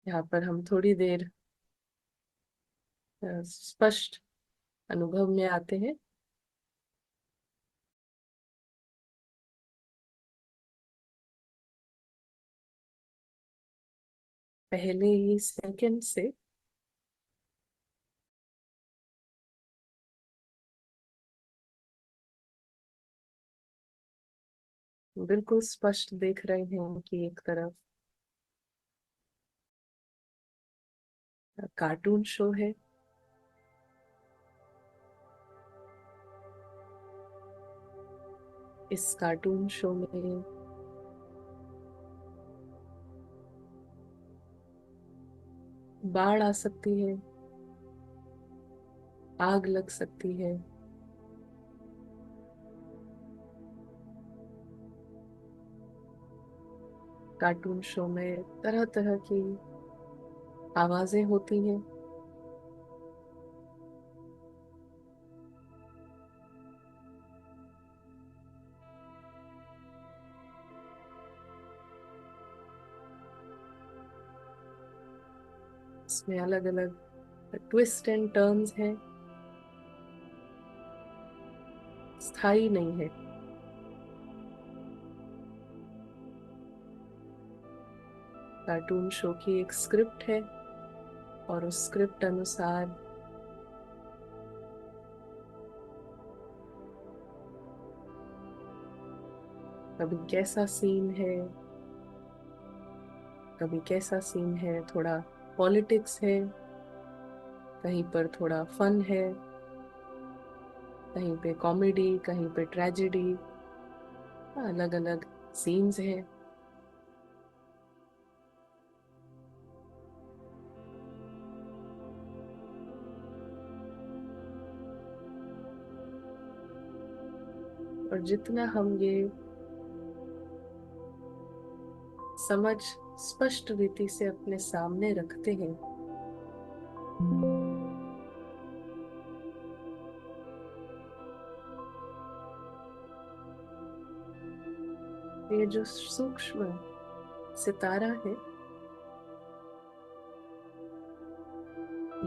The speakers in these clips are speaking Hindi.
यहाँ पर हम थोड़ी देर स्पष्ट अनुभव में आते हैं। पहले ही सेकंड से बिल्कुल स्पष्ट देख रहे हैं कि एक तरफ कार्टून शो है, इस कार्टून शो में बाढ़ आ सकती है, आग लग सकती है, कार्टून शो में तरह तरह की आवाजें होती हैं। इसमें अलग अलग ट्विस्ट एंड टर्न्स हैं, स्थायी नहीं है। कार्टून शो की एक स्क्रिप्ट है और उस स्क्रिप्ट अनुसार कभी कैसा सीन है, कभी कैसा सीन है, थोड़ा पॉलिटिक्स है, कहीं पर थोड़ा फन है, कहीं पे कॉमेडी, कहीं पे ट्रेजेडी, अलग अलग सीन्स हैं। और जितना हम ये समझ स्पष्ट रीति से अपने सामने रखते हैं, ये जो सूक्ष्म सितारा है,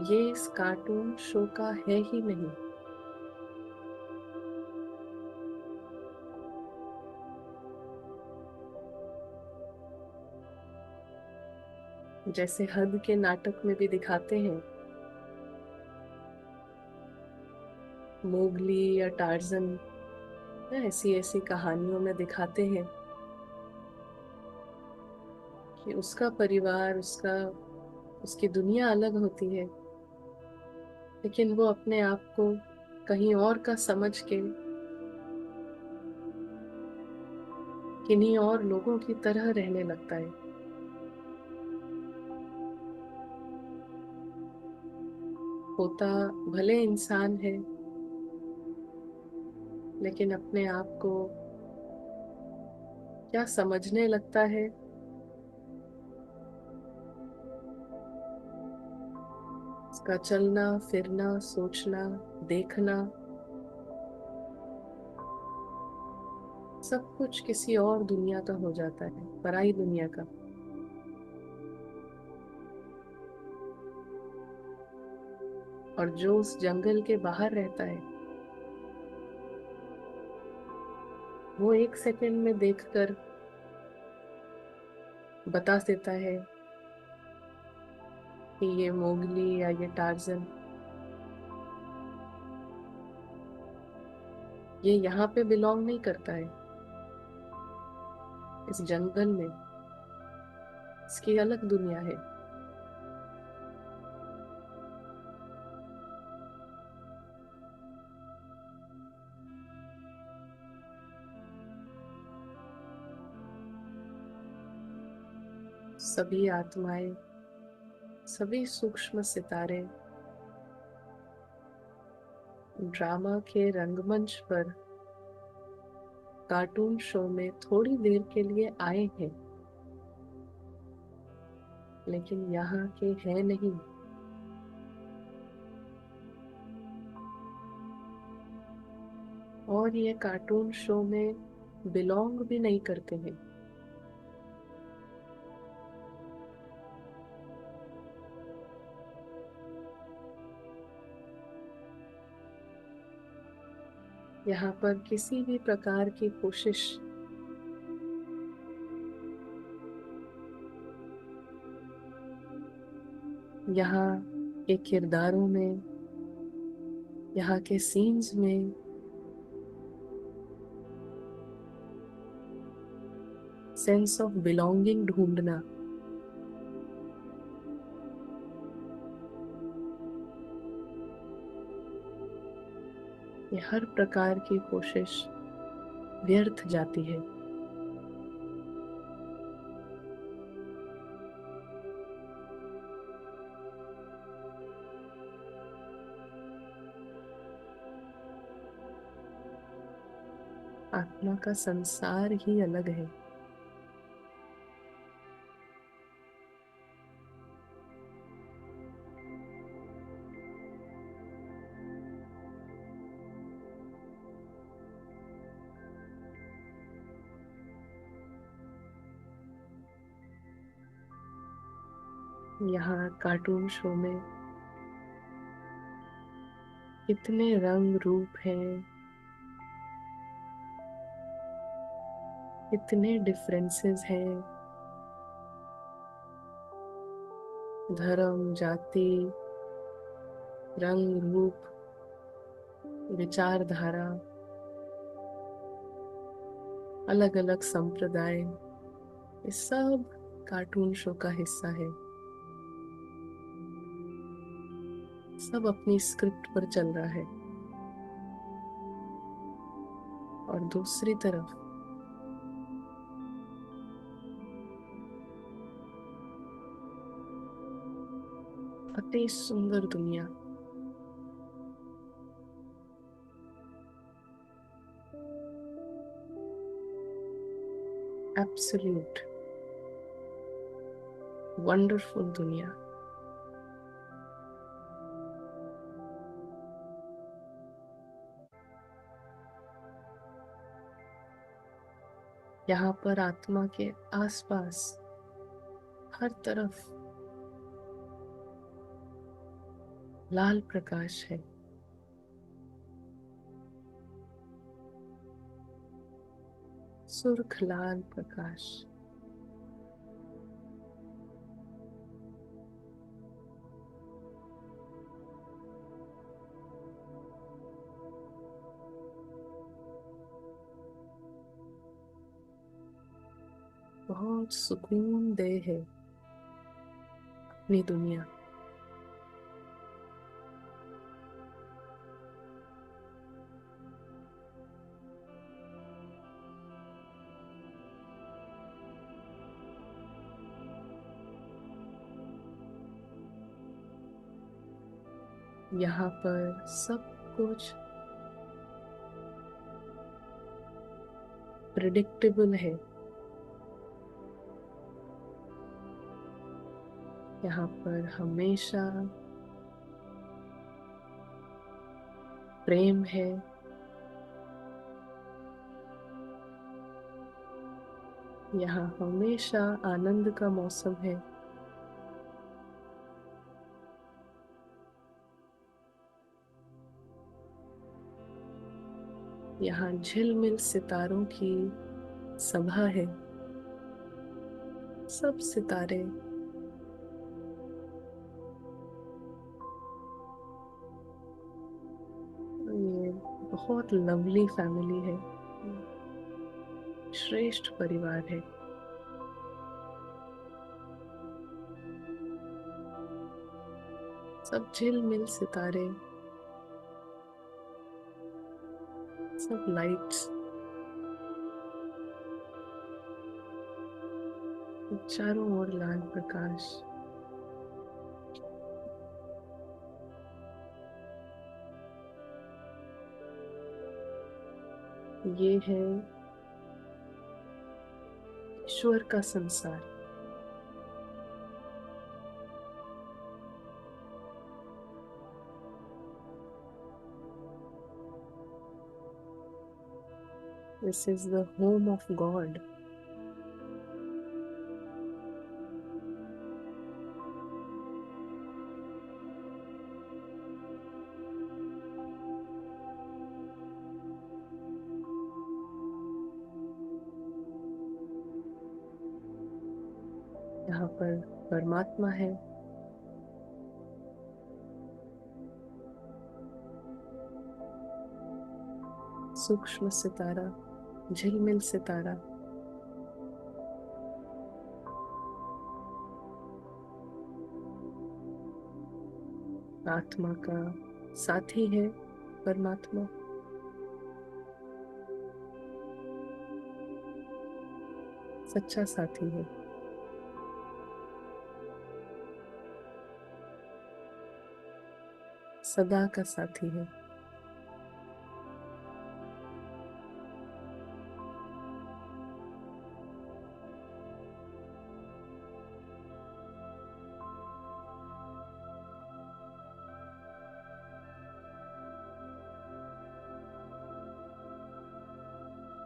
ये इस कार्टून शो का है ही नहीं। जैसे हद के नाटक में भी दिखाते हैं, मोगली या टार्जन, ऐसी ऐसी कहानियों में दिखाते हैं कि उसका परिवार, उसकी दुनिया अलग होती है, लेकिन वो अपने आप को कहीं और का समझ के किन्हीं और लोगों की तरह रहने लगता है। होता भले इंसान है, लेकिन अपने आप को क्या समझने लगता है, उसका चलना फिरना, सोचना, देखना, सब कुछ किसी और दुनिया का हो जाता है, पराई दुनिया का। और जो उस जंगल के बाहर रहता है, वो एक सेकंड में देखकर बता देता है कि ये मोगली या ये टार्जन, ये यहाँ पे बिलोंग नहीं करता है। इस जंगल में इसकी अलग दुनिया है। सभी आत्माएं, सभी सूक्ष्म सितारे ड्रामा के रंगमंच पर कार्टून शो में थोड़ी देर के लिए आए हैं, लेकिन यहाँ के हैं नहीं। और ये कार्टून शो में बिलोंग भी नहीं करते हैं। यहाँ पर किसी भी प्रकार की कोशिश यहाँ के किरदारों में, यहाँ के सीन्स में सेंस ऑफ बिलोंगिंग ढूंढना, ये हर प्रकार की कोशिश व्यर्थ जाती है। आत्मा का संसार ही अलग है। यहाँ कार्टून शो में कितने रंग रूप हैं, कितने डिफरेंसेस हैं, धर्म, जाति, रंग रूप, विचारधारा, अलग अलग संप्रदाय, ये सब कार्टून शो का हिस्सा है। सब अपनी स्क्रिप्ट पर चल रहा है। और दूसरी तरफ अति सुंदर दुनिया, एब्सोल्यूट वंडरफुल दुनिया। यहाँ पर आत्मा के आसपास हर तरफ लाल प्रकाश है। सुर्ख लाल प्रकाश। बहुत सुकून दे है अपनी दुनिया। यहाँ पर सब कुछ प्रिडिक्टेबल है। यहाँ पर हमेशा प्रेम है। यहाँ हमेशा आनंद का मौसम है। यहाँ झिलमिल सितारों की सभा है। सब सितारे ये बहुत लवली फैमिली है, श्रेष्ठ परिवार है। सब झिलमिल सितारे, सब लाइट्स, चारों ओर लाल प्रकाश। ये है ईश्वर का संसार। This is the home of God. यहाँ पर परमात्मा है। सूक्ष्म सितारा, झिलमिल सितारा, आत्मा का साथी है परमात्मा। सच्चा साथी है। सदा का साथी है।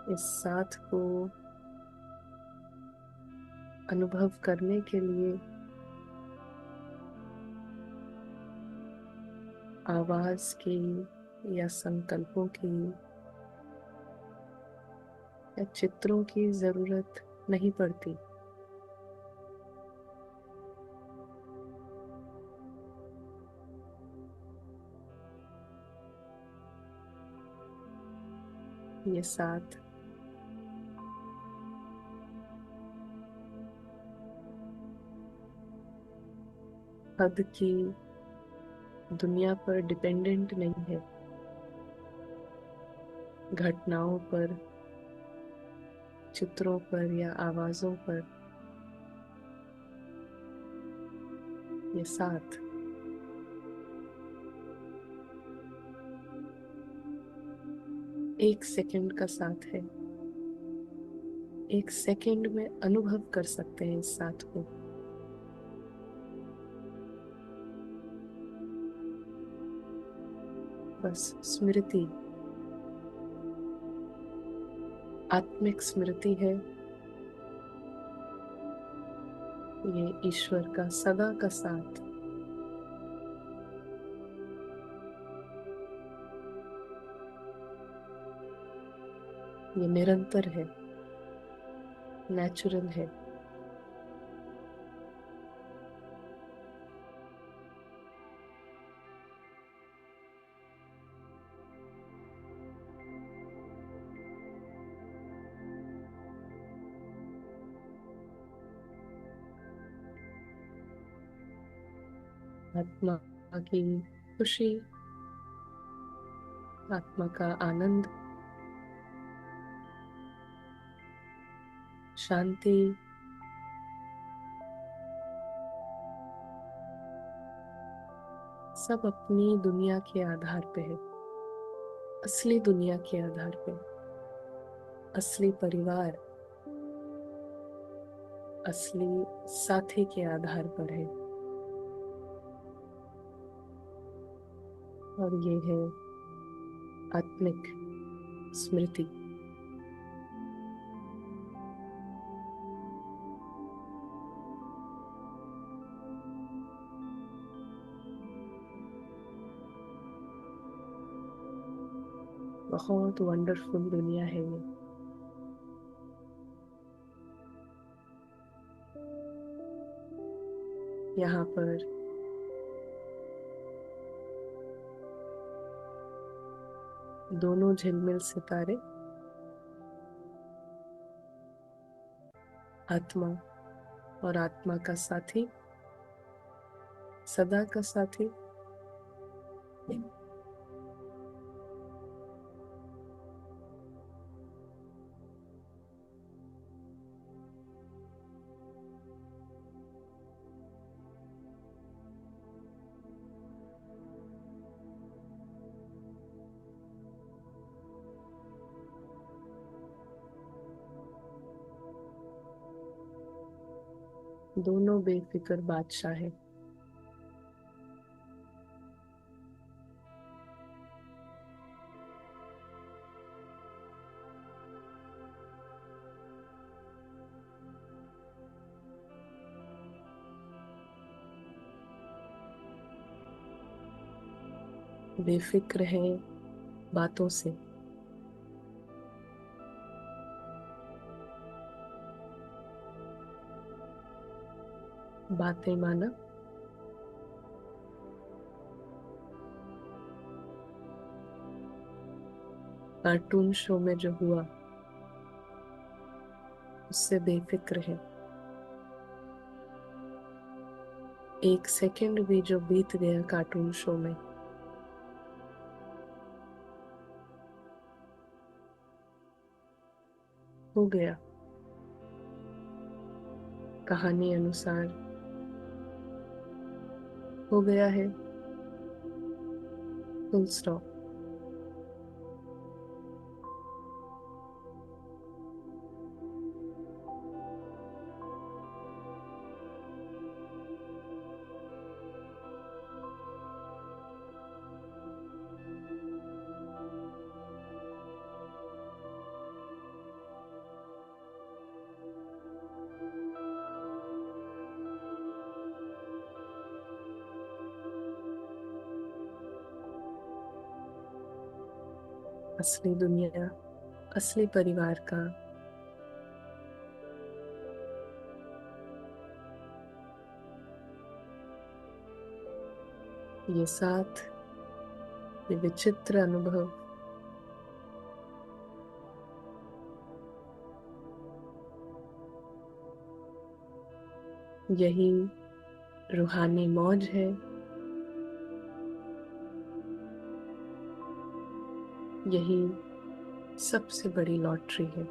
इस साथ को अनुभव करने के लिए आवाज की या संकल्पों की या चित्रों की जरूरत नहीं पड़ती। ये साथ हद की दुनिया पर डिपेंडेंट नहीं है, घटनाओं पर, चित्रों पर या आवाजों पर। ये साथ एक सेकंड का साथ है। एक सेकंड में अनुभव कर सकते हैं इस साथ को। बस स्मृति, आत्मिक स्मृति है। ये ईश्वर का सदा का साथ। ये निरंतर है, नेचुरल है। आत्मा की खुशी, आत्मा का आनंद, शांति, सब अपनी दुनिया के आधार पे है। असली दुनिया के आधार पे, असली परिवार, असली साथी के आधार पर है। और ये है आत्मिक स्मृति। बहुत वंडरफुल दुनिया है ये। यहाँ पर दोनों झिलमिल सितारे, आत्मा और आत्मा का साथी, सदा का साथी, दोनों बेफिक्र बादशाह है। बेफिक्र है बातों से। बातें माना। कार्टून शो में जो हुआ उससे बेफिक्र है। एक सेकंड भी जो बीत गया कार्टून शो में, हो गया कहानी अनुसार, हो गया है, फुल स्टॉप। असली दुनिया, असली परिवार का ये साथ, ये विचित्र अनुभव, यही रूहानी मौज है, यही सबसे बड़ी लॉटरी है।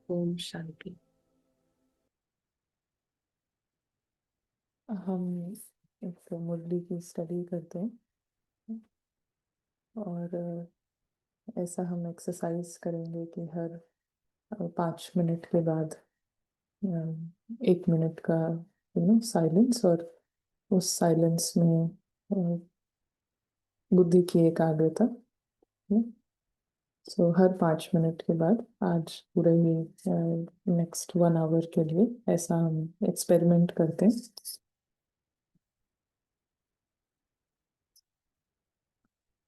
ओम शांति। हम एक मुरली की स्टडी करते हैं और ऐसा हम एक्सरसाइज करेंगे कि हर 5 मिनट के बाद 1 मिनट का साइलेंस, और उस साइलेंस में बुद्धि की एकाग्रता। सो हर 5 मिनट के बाद आज पूरे ही नेक्स्ट 1 आवर के लिए ऐसा हम एक्सपेरिमेंट करते हैं।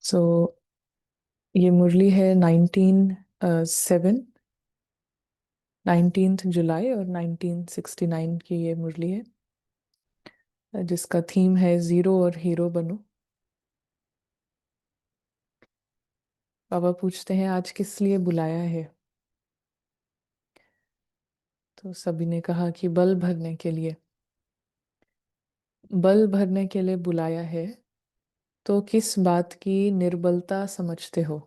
सो ये मुरली है 19 जुलाई और 1969 की ये मुरली है, जिसका थीम है जीरो और हीरो बनो। बाबा पूछते हैं आज किस लिए बुलाया है, तो सभी ने कहा कि बल भरने के लिए। बल भरने के लिए बुलाया है, तो किस बात की निर्बलता समझते हो?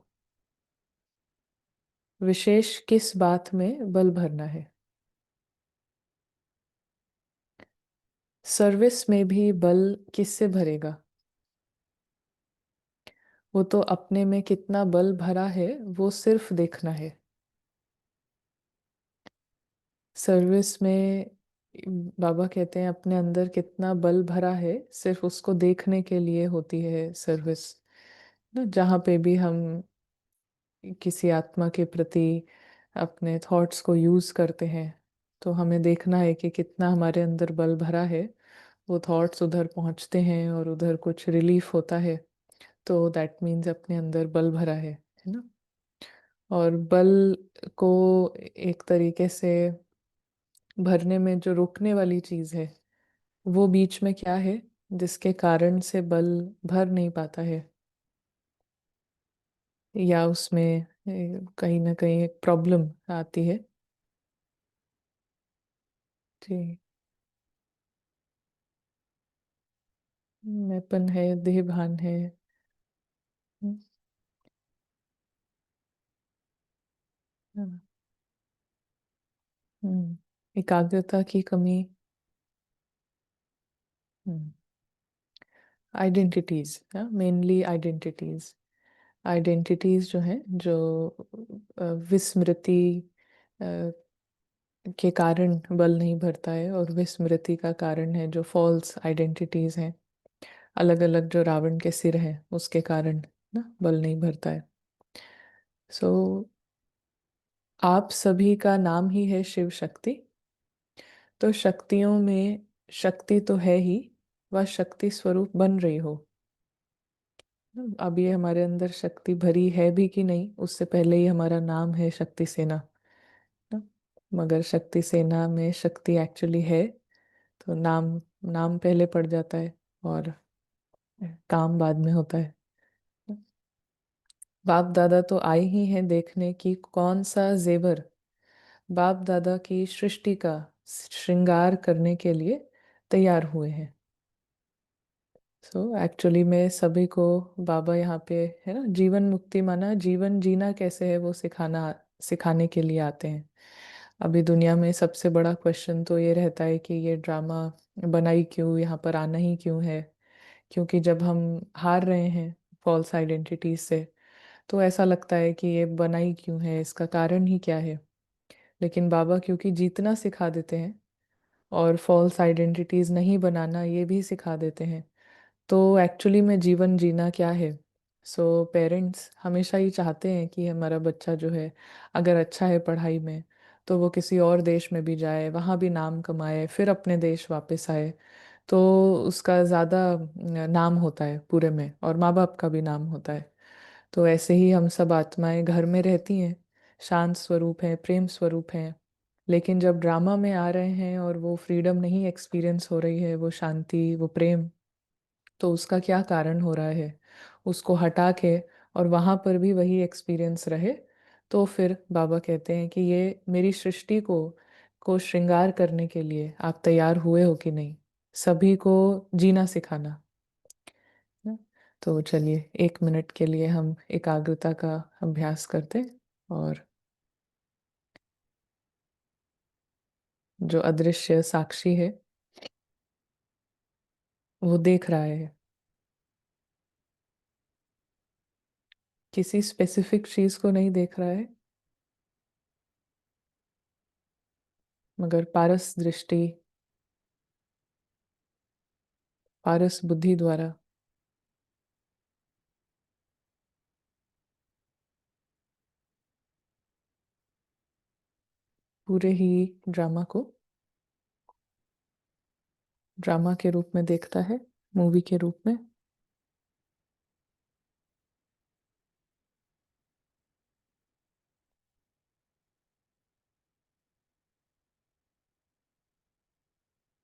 विशेष किस बात में बल भरना है? सर्विस में भी बल किससे भरेगा? वो तो अपने में कितना बल भरा है वो सिर्फ देखना है। सर्विस में बाबा कहते हैं अपने अंदर कितना बल भरा है सिर्फ उसको देखने के लिए होती है सर्विस। ना, जहाँ पे भी हम किसी आत्मा के प्रति अपने थॉट्स को यूज करते हैं, तो हमें देखना है कि कितना हमारे अंदर बल भरा है। वो थॉट्स उधर पहुंचते हैं और उधर कुछ रिलीफ होता है, तो दैट मीन्स अपने अंदर बल भरा है ना। और बल को एक तरीके से भरने में जो रोकने वाली चीज है, वो बीच में क्या है जिसके कारण से बल भर नहीं पाता है, या उसमें कहीं ना कहीं एक प्रॉब्लम आती है। जी, मैंपन है, देह भान है। हम्म, हाँ, एकाग्रता की कमी। Identities, mainly identities. आइडेंटिटीज जो हैं, जो विस्मृति के कारण बल नहीं भरता है, और विस्मृति का कारण है जो फॉल्स आइडेंटिटीज हैं, अलग अलग जो रावण के सिर हैं उसके कारण ना बल नहीं भरता है। सो आप सभी का नाम ही है शिव शक्ति, तो शक्तियों में शक्ति तो है ही, वह शक्ति स्वरूप बन रही हो। अब ये हमारे अंदर शक्ति भरी है भी कि नहीं, उससे पहले ही हमारा नाम है शक्ति सेना ना। मगर शक्ति सेना में शक्ति एक्चुअली है, तो नाम नाम पहले पड़ जाता है और काम बाद में होता है। बाप दादा तो आए ही हैं देखने की कौन सा जेवर बाप दादा की सृष्टि का श्रृंगार करने के लिए तैयार हुए हैं। सो एक्चुअली में सभी को बाबा यहाँ पे, है ना, जीवन मुक्ति माना जीवन जीना कैसे है वो सिखाने के लिए आते हैं। अभी दुनिया में सबसे बड़ा क्वेश्चन तो ये रहता है कि ये ड्रामा बनाई क्यों, यहाँ पर आना ही क्यों है। क्योंकि जब हम हार रहे हैं फॉल्स आइडेंटिटीज से, तो ऐसा लगता है कि ये बनाई क्यों है, इसका कारण ही क्या है। लेकिन बाबा क्योंकि जीतना सिखा देते हैं और फॉल्स आइडेंटिटीज नहीं बनाना ये भी सिखा देते हैं, तो एक्चुअली में जीवन जीना क्या है। सो पेरेंट्स हमेशा ही चाहते हैं कि हमारा बच्चा जो है, अगर अच्छा है पढ़ाई में, तो वो किसी और देश में भी जाए, वहाँ भी नाम कमाए, फिर अपने देश वापस आए, तो उसका ज़्यादा नाम होता है पूरे में, और माँ बाप का भी नाम होता है। तो ऐसे ही हम सब आत्माएं घर में रहती हैं, शांत स्वरूप हैं, प्रेम स्वरूप हैं, लेकिन जब ड्रामा में आ रहे हैं और वो फ्रीडम नहीं एक्सपीरियंस हो रही है, वो शांति, वो प्रेम, तो उसका क्या कारण हो रहा है, उसको हटा के और वहां पर भी वही एक्सपीरियंस रहे। तो फिर बाबा कहते हैं कि ये मेरी सृष्टि को श्रृंगार करने के लिए आप तैयार हुए हो कि नहीं, सभी को जीना सिखाना ना। तो चलिए 1 मिनट के लिए हम एकाग्रता का अभ्यास करते हैं, और जो अदृश्य साक्षी है वो देख रहा है, किसी स्पेसिफिक चीज को नहीं देख रहा है, मगर पारस दृष्टि, पारस बुद्धि द्वारा पूरे ही ड्रामा को ड्रामा के रूप में देखता है, मूवी के रूप में।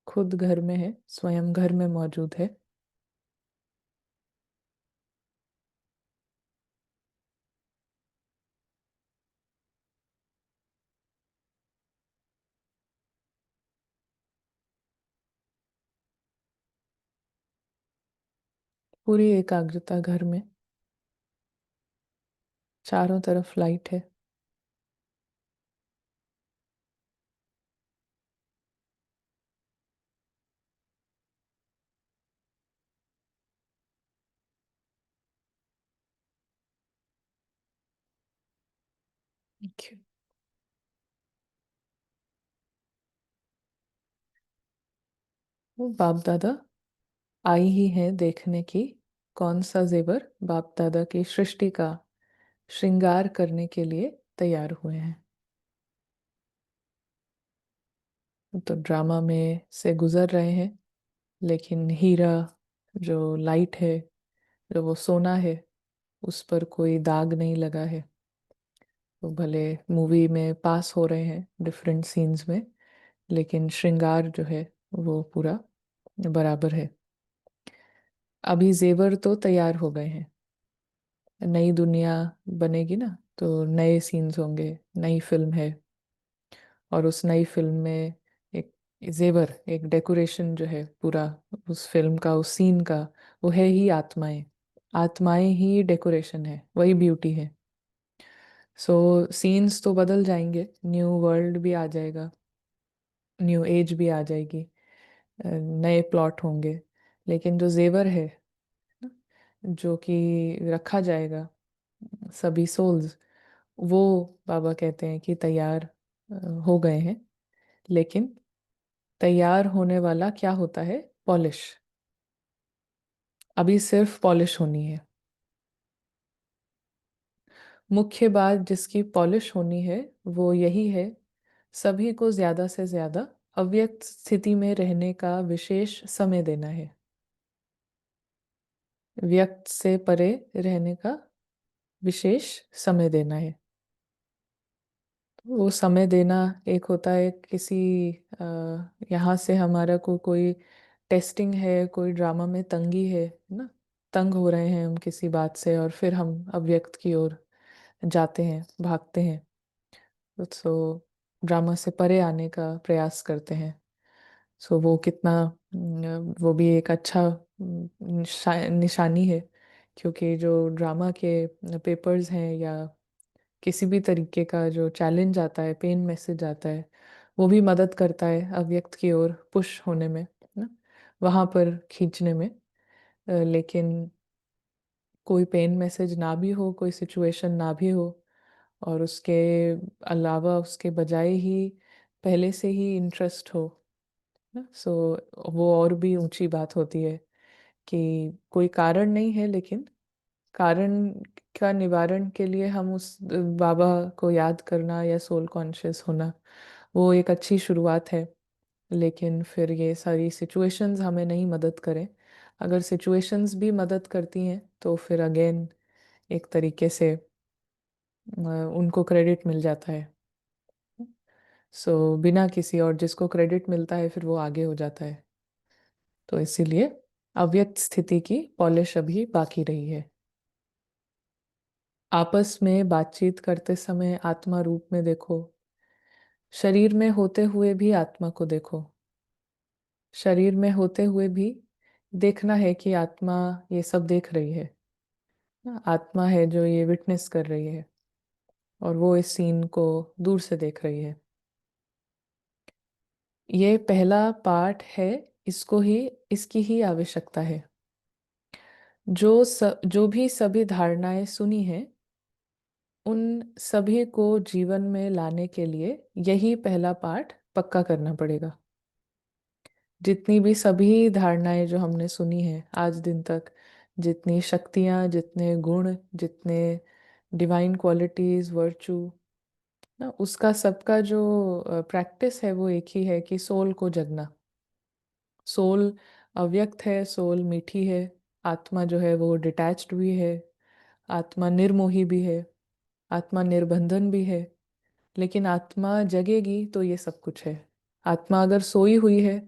खुद घर में है, स्वयं घर में मौजूद है। पूरी एकाग्रता घर में, चारों तरफ लाइट है। Okay. वो बाप दादा आई ही है देखने की कौन सा जेवर बाप दादा की सृष्टि का श्रृंगार करने के लिए तैयार हुए हैं। तो ड्रामा में से गुजर रहे हैं, लेकिन हीरा, जो लाइट है, जो वो सोना है, उस पर कोई दाग नहीं लगा है। तो भले मूवी में पास हो रहे हैं डिफरेंट सीन्स में, लेकिन श्रृंगार जो है वो पूरा बराबर है। अभी जेवर तो तैयार हो गए हैं, नई दुनिया बनेगी ना, तो नए सीन्स होंगे, नई फिल्म है, और उस नई फिल्म में एक जेवर, एक डेकोरेशन जो है पूरा, उस फिल्म का, उस सीन का, वो है ही आत्माएं। आत्माएं ही डेकोरेशन है, वही ब्यूटी है। सो सीन्स तो बदल जाएंगे, न्यू वर्ल्ड भी आ जाएगा, न्यू एज भी आ जाएगी, नए प्लॉट होंगे, लेकिन जो जेवर है ना, जो कि रखा जाएगा, सभी सोल्स, वो बाबा कहते हैं कि तैयार हो गए हैं। लेकिन तैयार होने वाला क्या होता है? पॉलिश। अभी सिर्फ पॉलिश होनी है। मुख्य बात जिसकी पॉलिश होनी है वो यही है, सभी को ज्यादा से ज्यादा अव्यक्त स्थिति में रहने का विशेष समय देना है। व्यक्त से परे रहने का विशेष समय देना है। वो समय देना एक होता है किसी यहाँ से हमारा कोई टेस्टिंग है, कोई ड्रामा में तंगी है ना, तंग हो रहे हैं हम किसी बात से, और फिर हम अव्यक्त की ओर जाते हैं, भागते हैं। सो ड्रामा से परे आने का प्रयास करते हैं। सो वो कितना वो भी एक अच्छा निशानी है, क्योंकि जो ड्रामा के पेपर्स हैं या किसी भी तरीके का जो चैलेंज आता है, पेन मैसेज आता है, वो भी मदद करता है अव्यक्त की ओर पुश होने में ना, वहाँ पर खींचने में। लेकिन कोई पेन मैसेज ना भी हो, कोई सिचुएशन ना भी हो, और उसके अलावा उसके बजाय ही पहले से ही इंटरेस्ट हो ना, सो वो और भी ऊंची बात होती है कि कोई कारण नहीं है, लेकिन कारण का निवारण के लिए हम उस बाबा को याद करना या सोल कॉन्शियस होना, वो एक अच्छी शुरुआत है। लेकिन फिर ये सारी सिचुएशंस हमें नहीं मदद करें, अगर सिचुएशंस भी मदद करती हैं तो फिर अगेन एक तरीके से उनको क्रेडिट मिल जाता है। सो बिना किसी और, जिसको क्रेडिट मिलता है फिर वो आगे हो जाता है। तो इसीलिए अव्यक्त स्थिति की पॉलिश अभी बाकी रही है। आपस में बातचीत करते समय आत्मा रूप में देखो, शरीर में होते हुए भी आत्मा को देखो। शरीर में होते हुए भी देखना है कि आत्मा ये सब देख रही है ना, आत्मा है जो ये विटनेस कर रही है, और वो इस सीन को दूर से देख रही है। ये पहला पार्ट है, इसको ही, इसकी ही आवश्यकता है। जो भी सभी धारणाएं सुनी है, उन सभी को जीवन में लाने के लिए यही पहला पार्ट पक्का करना पड़ेगा। जितनी भी सभी धारणाएं जो हमने सुनी है आज दिन तक, जितनी शक्तियां, जितने गुण, जितने डिवाइन क्वालिटीज, वर्चू ना, उसका सबका जो प्रैक्टिस है वो एक ही है कि सोल को जगना। सोल अव्यक्त है, सोल मीठी है, आत्मा जो है वो डिटैच्ड भी है, आत्मा निर्मोही भी है, आत्मा निर्बंधन भी है। लेकिन आत्मा जगेगी तो ये सब कुछ है। आत्मा अगर सोई हुई है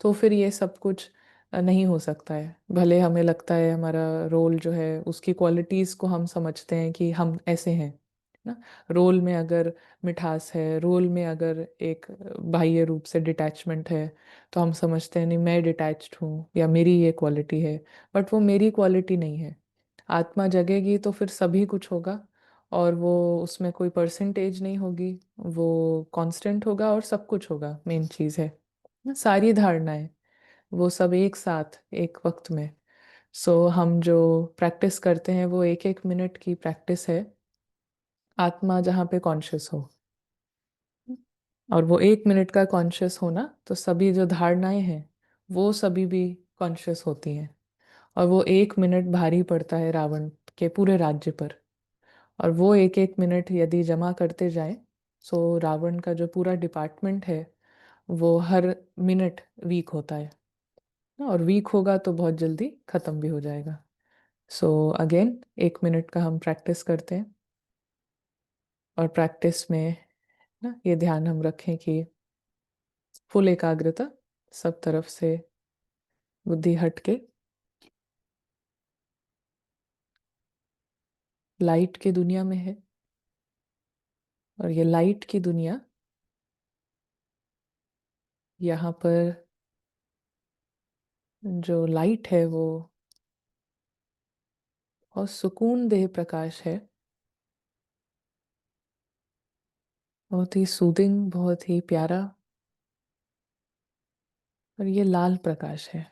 तो फिर ये सब कुछ नहीं हो सकता है। भले हमें लगता है हमारा रोल जो है, उसकी क्वालिटीज को हम समझते हैं कि हम ऐसे हैं ना, रोल में अगर मिठास है, रोल में अगर एक बाह्य रूप से डिटैचमेंट है, तो हम समझते हैं नहीं मैं डिटैच्ड हूँ या मेरी ये क्वालिटी है। बट वो मेरी क्वालिटी नहीं है। आत्मा जगेगी तो फिर सभी कुछ होगा, और वो उसमें कोई परसेंटेज नहीं होगी, वो कांस्टेंट होगा और सब कुछ होगा। मेन चीज़ है ना, सारी धारणाएं वो सब एक साथ एक वक्त में। सो हम जो प्रैक्टिस करते हैं वो एक एक मिनट की प्रैक्टिस है, आत्मा जहाँ पे कॉन्शियस हो। और वो एक मिनट का कॉन्शियस होना, तो सभी जो धारणाएं हैं वो सभी भी कॉन्शियस होती हैं। और वो एक मिनट भारी पड़ता है रावण के पूरे राज्य पर। और वो एक एक मिनट यदि जमा करते जाएं, सो रावण का जो पूरा डिपार्टमेंट है वो हर मिनट वीक होता है ना, और वीक होगा तो बहुत जल्दी खत्म भी हो जाएगा। सो अगेन एक मिनट का हम प्रैक्टिस करते हैं, और प्रैक्टिस में ना ये ध्यान हम रखें कि फुल एकाग्रता, सब तरफ से बुद्धि हट के लाइट की दुनिया में है। और ये लाइट की दुनिया, यहाँ पर जो लाइट है वो बहुत सुकून देह प्रकाश है, बहुत ही सूदिंग, बहुत ही प्यारा। और ये लाल प्रकाश है।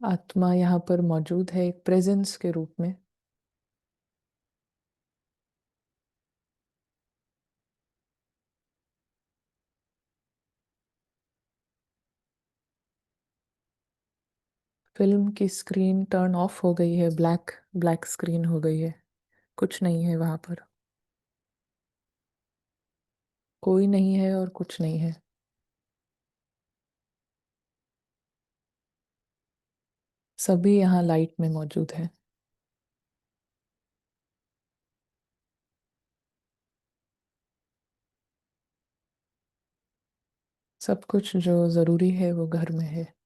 आत्मा यहाँ पर मौजूद है एक प्रेजेंस के रूप में। फिल्म की स्क्रीन टर्न ऑफ हो गई है, ब्लैक ब्लैक स्क्रीन हो गई है। कुछ नहीं है वहां पर। कोई नहीं है और कुछ नहीं है। सभी यहाँ लाइट में मौजूद है। सब कुछ जो जरूरी है वो घर में है।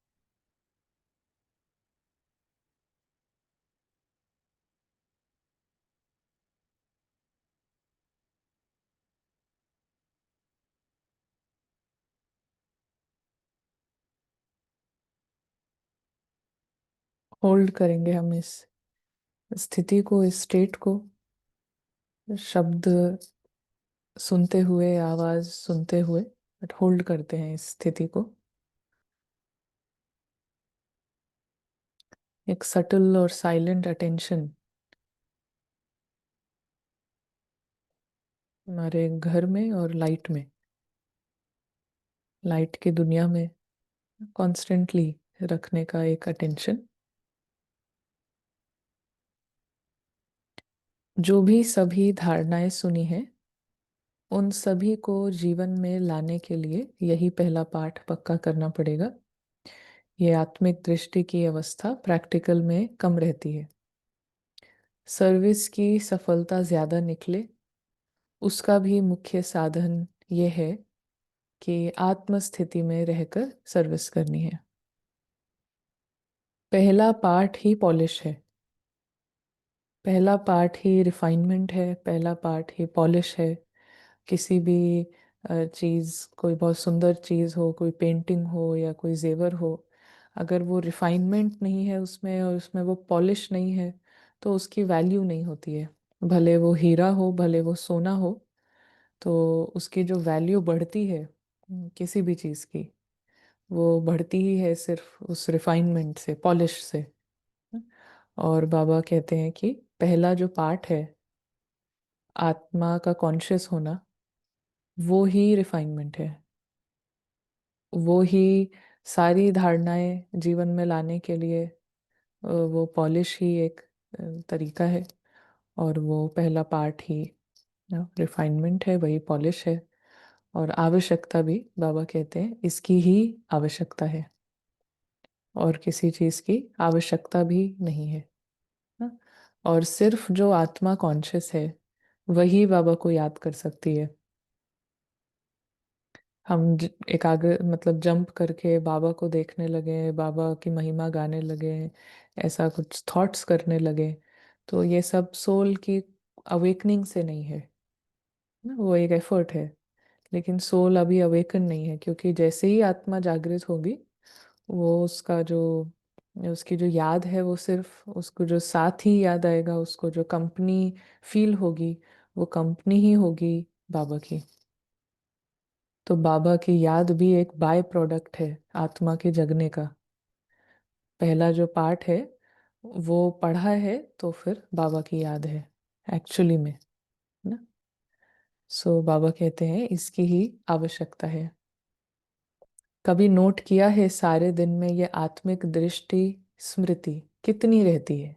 होल्ड करेंगे हम इस स्थिति को, इस स्टेट को, शब्द सुनते हुए, आवाज सुनते हुए, बट होल्ड करते हैं इस स्थिति को। एक सटल और साइलेंट अटेंशन हमारे घर में और लाइट में, लाइट की दुनिया में कॉन्स्टेंटली रखने का एक अटेंशन। जो भी सभी धारणाएं सुनी है, उन सभी को जीवन में लाने के लिए यही पहला पाठ पक्का करना पड़ेगा। ये आत्मिक दृष्टि की अवस्था प्रैक्टिकल में कम रहती है। सर्विस की सफलता ज्यादा निकले, उसका भी मुख्य साधन ये है कि आत्म स्थिति में रहकर सर्विस करनी है। पहला पार्ट ही पॉलिश है, पहला पार्ट ही रिफाइनमेंट है, पहला पार्ट ही पॉलिश है। किसी भी चीज़, कोई बहुत सुंदर चीज़ हो, कोई पेंटिंग हो या कोई जेवर हो, अगर वो रिफाइनमेंट नहीं है उसमें और उसमें वो पॉलिश नहीं है, तो उसकी वैल्यू नहीं होती है। भले वो हीरा हो, भले वो सोना हो, तो उसकी जो वैल्यू बढ़ती है किसी भी चीज़ की, वो बढ़ती ही है सिर्फ उस रिफाइनमेंट से, पॉलिश से। और बाबा कहते हैं कि पहला जो पार्ट है, आत्मा का कॉन्शियस होना, वो ही रिफाइनमेंट है। वो ही सारी धारणाएं जीवन में लाने के लिए वो पॉलिश ही एक तरीका है। और वो पहला पार्ट ही रिफाइनमेंट है, वही पॉलिश है। और आवश्यकता भी बाबा कहते हैं इसकी ही आवश्यकता है, और किसी चीज की आवश्यकता भी नहीं है ना? और सिर्फ जो आत्मा कॉन्शियस है वही बाबा को याद कर सकती है। हम एकाग्र मतलब जंप करके बाबा को देखने लगे, बाबा की महिमा गाने लगे, ऐसा कुछ थॉट्स करने लगे, तो ये सब सोल की अवेकनिंग से नहीं है ना, वो एक एफर्ट है। लेकिन सोल अभी अवेकन नहीं है, क्योंकि जैसे ही आत्मा जागृत होगी, वो उसका जो, उसकी जो याद है, वो सिर्फ उसको जो साथ ही याद आएगा, उसको जो कंपनी फील होगी, वो कंपनी ही होगी बाबा की। तो बाबा की याद भी एक बाय प्रोडक्ट है आत्मा के जगने का। पहला जो पार्ट है वो पढ़ा है, तो फिर बाबा की याद है एक्चुअली में ना। सो बाबा कहते हैं इसकी ही आवश्यकता है। कभी नोट किया है सारे दिन में ये आत्मिक दृष्टि, स्मृति कितनी रहती है?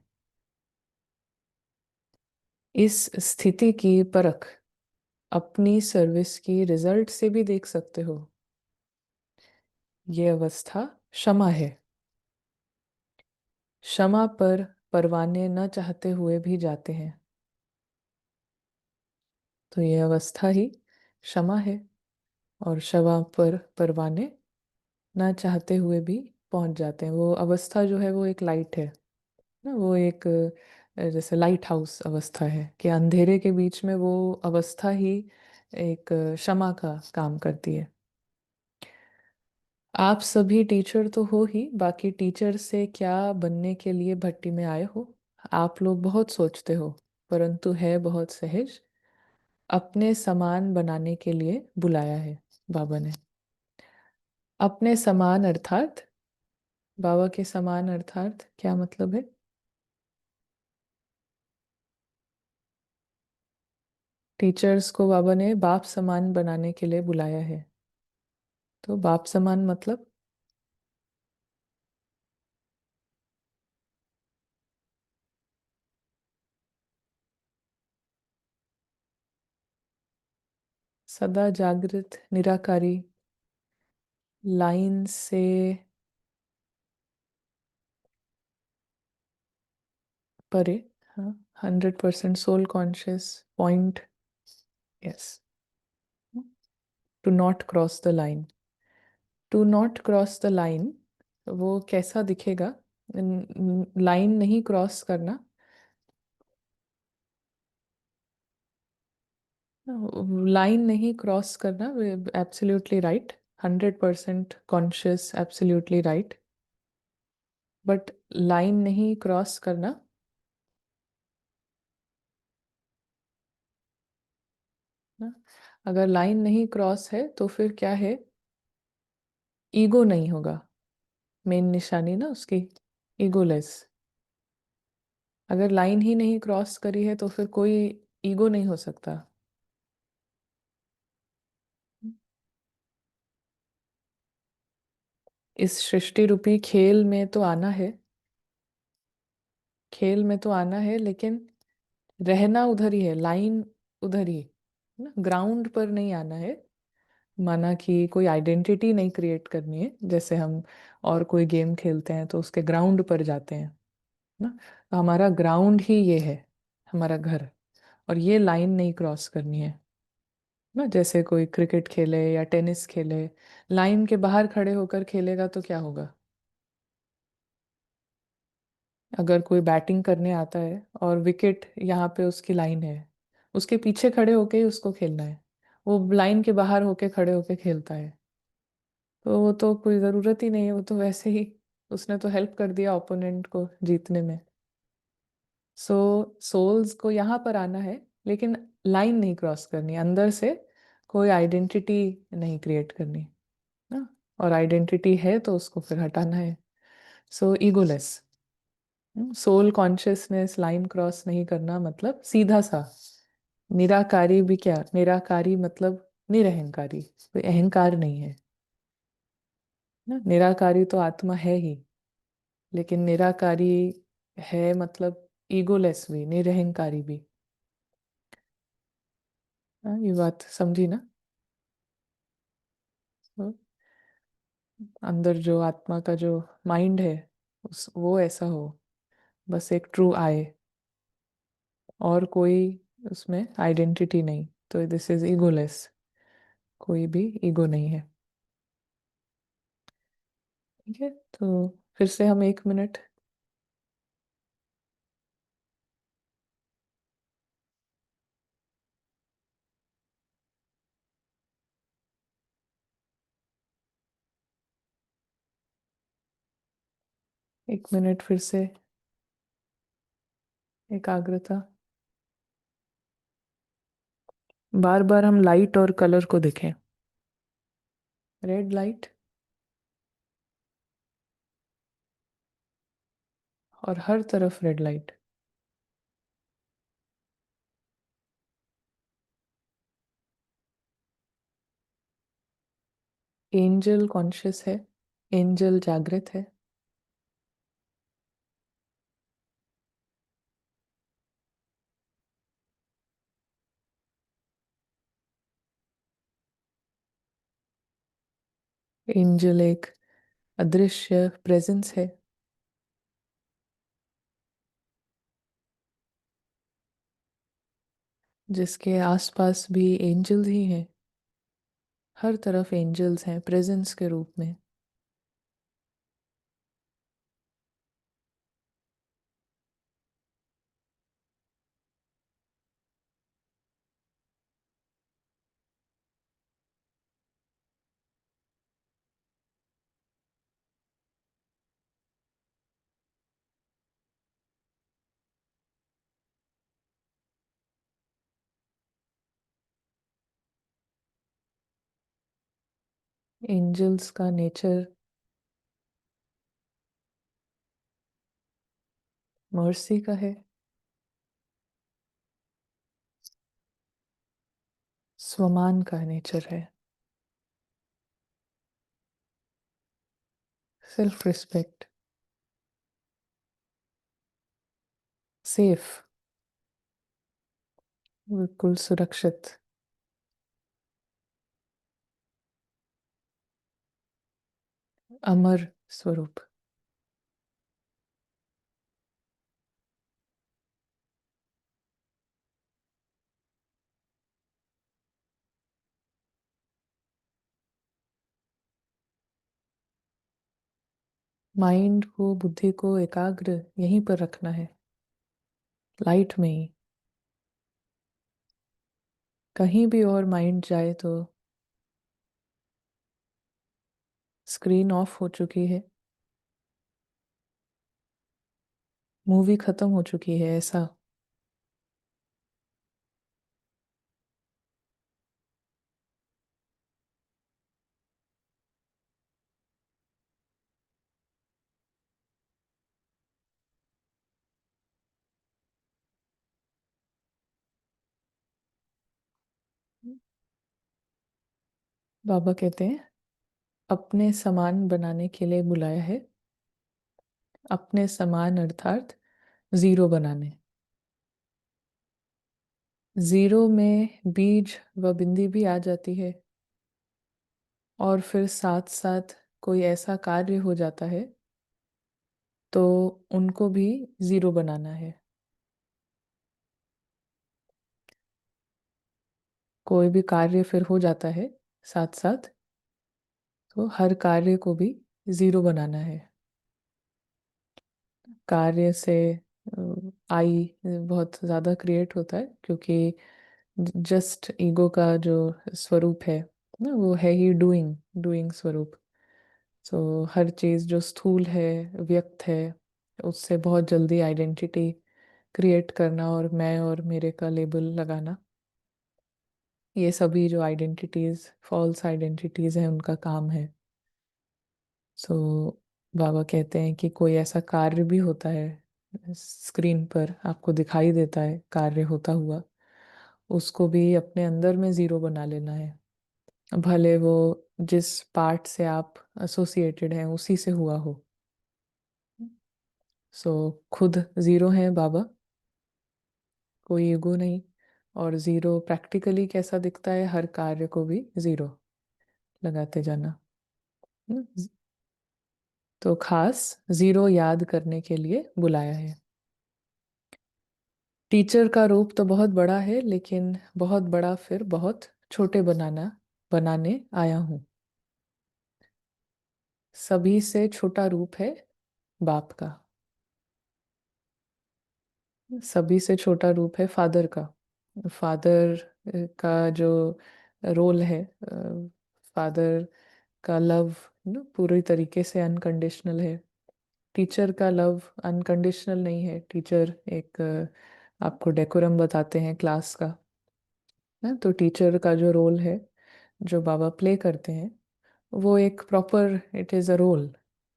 इस स्थिति की परख अपनी सर्विस की रिजल्ट से भी देख सकते हो। ये अवस्था क्षमा है। क्षमा पर परवाने न चाहते हुए भी जाते हैं। तो ये अवस्था ही क्षमा है। और क्षमा पर परवाने न चाहते हुए भी पहुंच जाते हैं। वो अवस्था जो है वो एक लाइट है ना, वो एक जैसे लाइट हाउस अवस्था है कि अंधेरे के बीच में वो अवस्था ही एक क्षमा का काम करती है। आप सभी टीचर तो हो ही, बाकी टीचर से क्या बनने के लिए भट्टी में आए हो? आप लोग बहुत सोचते हो, परंतु है बहुत सहज। अपने समान बनाने के लिए बुलाया है बाबा ने। अपने समान अर्थात, बाबा के समान अर्थात क्या मतलब है? टीचर्स को बाबा ने बाप समान बनाने के लिए बुलाया है। तो बाप समान मतलब सदा जागृत निराकारी, लाइन से परे। हाँ, 100% soul conscious point. Yes. To not cross the line. To not cross the line, वो कैसा दिखेगा? लाइन नहीं क्रॉस करना। लाइन नहीं क्रॉस करना, absolutely right. 100% conscious, absolutely right. But line नहीं क्रॉस करना, ना? अगर लाइन नहीं क्रॉस है तो फिर क्या है? ईगो नहीं होगा। मेन निशानी ना उसकी, ईगोलेस। अगर लाइन ही नहीं क्रॉस करी है तो फिर कोई ईगो नहीं हो सकता। इस सृष्टि रूपी खेल में तो आना है। खेल में तो आना है, लेकिन रहना उधर ही है, लाइन उधर ही ना, ग्राउंड पर नहीं आना है। माना कि कोई आइडेंटिटी नहीं क्रिएट करनी है, जैसे हम और कोई गेम खेलते हैं तो उसके ग्राउंड पर जाते हैं ना। तो हमारा ग्राउंड ही ये है, हमारा घर। और ये लाइन नहीं क्रॉस करनी है ना। जैसे कोई क्रिकेट खेले या टेनिस खेले, लाइन के बाहर खड़े होकर खेलेगा तो क्या होगा? अगर कोई बैटिंग करने आता है और विकेट यहाँ पे उसकी लाइन है, उसके पीछे खड़े होके ही उसको खेलना है। वो लाइन के बाहर होके खड़े होके खेलता है, तो वो तो कोई ज़रूरत ही नहीं है। वो तो वैसे ही उसने तो हेल्प कर दिया ओपोनेंट को जीतने में। सो सोल्स को यहाँ पर आना है, लेकिन लाइन नहीं क्रॉस करनी, अंदर से कोई आइडेंटिटी नहीं क्रिएट करनी ना। और आइडेंटिटी है तो उसको फिर हटाना है। So egoless. Soul consciousness, line cross नहीं करना मतलब सीधा सा निराकारी भी। क्या निराकारी मतलब? निरहंकारी, कोई अहंकार नहीं है ना। निराकारी तो आत्मा है ही, लेकिन निराकारी है मतलब ईगोलेस भी, निरहंकारी भी। हाँ, ये बात समझी ना? तो अंदर जो आत्मा का जो माइंड है, उस वो ऐसा हो, बस एक ट्रू आए, और कोई उसमें आइडेंटिटी नहीं। तो दिस इज ईगोलेस, कोई भी ईगो नहीं है। ठीक है, तो फिर से हम 1 मिनट। एक मिनट फिर से एकाग्रता। बार बार हम लाइट और कलर को देखें। रेड लाइट, और हर तरफ रेड लाइट। एंजल कॉन्शियस है, एंजल जागृत है। एंजल एक अदृश्य प्रेजेंस है, जिसके आसपास भी एंजल्स ही हैं। हर तरफ एंजल्स हैं प्रेजेंस के रूप में। एंजल्स का नेचर मर्सी का है, स्वमान का नेचर है, सेल्फ रिस्पेक्ट, सेफ, बिल्कुल सुरक्षित। अमर स्वरूप। माइंड को, बुद्धि को एकाग्र यहीं पर रखना है, लाइट में ही। कहीं भी और माइंड जाए तो स्क्रीन ऑफ हो चुकी है, मूवी खत्म हो चुकी है, ऐसा। बाबा कहते हैं अपने समान बनाने के लिए बुलाया है, अपने समान अर्थात जीरो बनाने। जीरो में बीज व बिंदी भी आ जाती है, और फिर साथ साथ कोई ऐसा कार्य हो जाता है तो उनको भी जीरो बनाना है। कोई भी कार्य फिर हो जाता है साथ साथ, तो हर कार्य को भी जीरो बनाना है। कार्य से आई बहुत ज़्यादा क्रिएट होता है, क्योंकि जस्ट ईगो का जो स्वरूप है ना, वो है ही डूइंग, डूइंग स्वरूप। तो हर चीज़ जो स्थूल है, व्यक्त है, उससे बहुत जल्दी आइडेंटिटी क्रिएट करना और मैं और मेरे का लेबल लगाना, ये सभी जो आइडेंटिटीज, फॉल्स आइडेंटिटीज हैं, उनका काम है। सो बाबा कहते हैं कि कोई ऐसा कार्य भी होता है, स्क्रीन पर आपको दिखाई देता है कार्य होता हुआ, उसको भी अपने अंदर में जीरो बना लेना है, भले वो जिस पार्ट से आप एसोसिएटेड हैं उसी से हुआ हो। सो खुद जीरो हैं बाबा, कोई ईगो नहीं। और जीरो प्रैक्टिकली कैसा दिखता है, हर कार्य को भी जीरो लगाते जाना। हम्म, तो खास जीरो याद करने के लिए बुलाया है। टीचर का रूप तो बहुत बड़ा है, लेकिन बहुत बड़ा फिर बहुत छोटे बनाने आया हूँ। सभी से छोटा रूप है बाप का, सभी से छोटा रूप है फादर का। फादर का जो रोल है, फादर का लव पूरी तरीके से अनकंडीशनल है। टीचर का लव अनकंडीशनल नहीं है। टीचर एक आपको डेकोरम बताते हैं क्लास का ना, तो टीचर का जो रोल है, जो बाबा प्ले करते हैं, वो एक proper, it is a role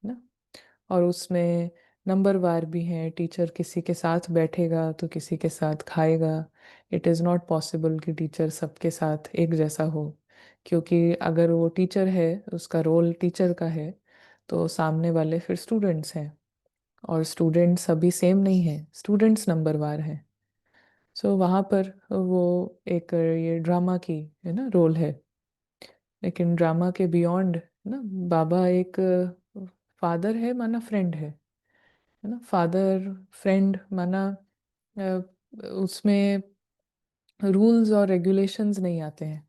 ना। और उसमें नंबर वार भी हैं। टीचर किसी के साथ बैठेगा तो किसी के साथ खाएगा। इट इज़ नॉट पॉसिबल कि टीचर सबके साथ एक जैसा हो, क्योंकि अगर वो टीचर है, उसका रोल टीचर का है, तो सामने वाले फिर स्टूडेंट्स हैं, और स्टूडेंट्स सभी सेम नहीं हैं, स्टूडेंट्स नंबर वार हैं। सो वहाँ पर वो एक ये ड्रामा की है ना रोल है, लेकिन ड्रामा के बियॉन्ड ना, बाबा एक फादर है माना फ्रेंड है ना। फादर फ्रेंड माना उसमें रूल्स और रेगुलेशंस नहीं आते हैं।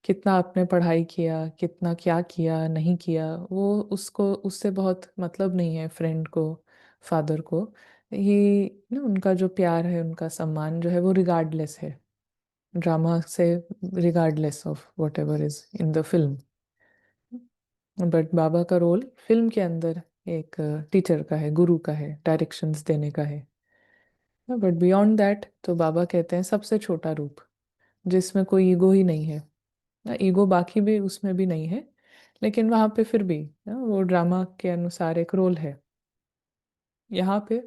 कितना आपने पढ़ाई किया, कितना क्या किया नहीं किया, वो उसको, उससे बहुत मतलब नहीं है फ्रेंड को, फादर को। ये ना उनका जो प्यार है, उनका सम्मान जो है, वो रिगार्डलेस है ड्रामा से, regardless of whatever is in the film. But बाबा का रोल फिल्म के अंदर एक टीचर का है, गुरु का है, डायरेक्शंस देने का है। बट बियॉन्ड दैट तो बाबा कहते हैं सबसे छोटा रूप, जिसमें कोई ईगो ही नहीं है ना। ईगो बाकी भी उसमें भी नहीं है, लेकिन वहां पे फिर भी ना, वो ड्रामा के अनुसार एक रोल है। यहाँ पे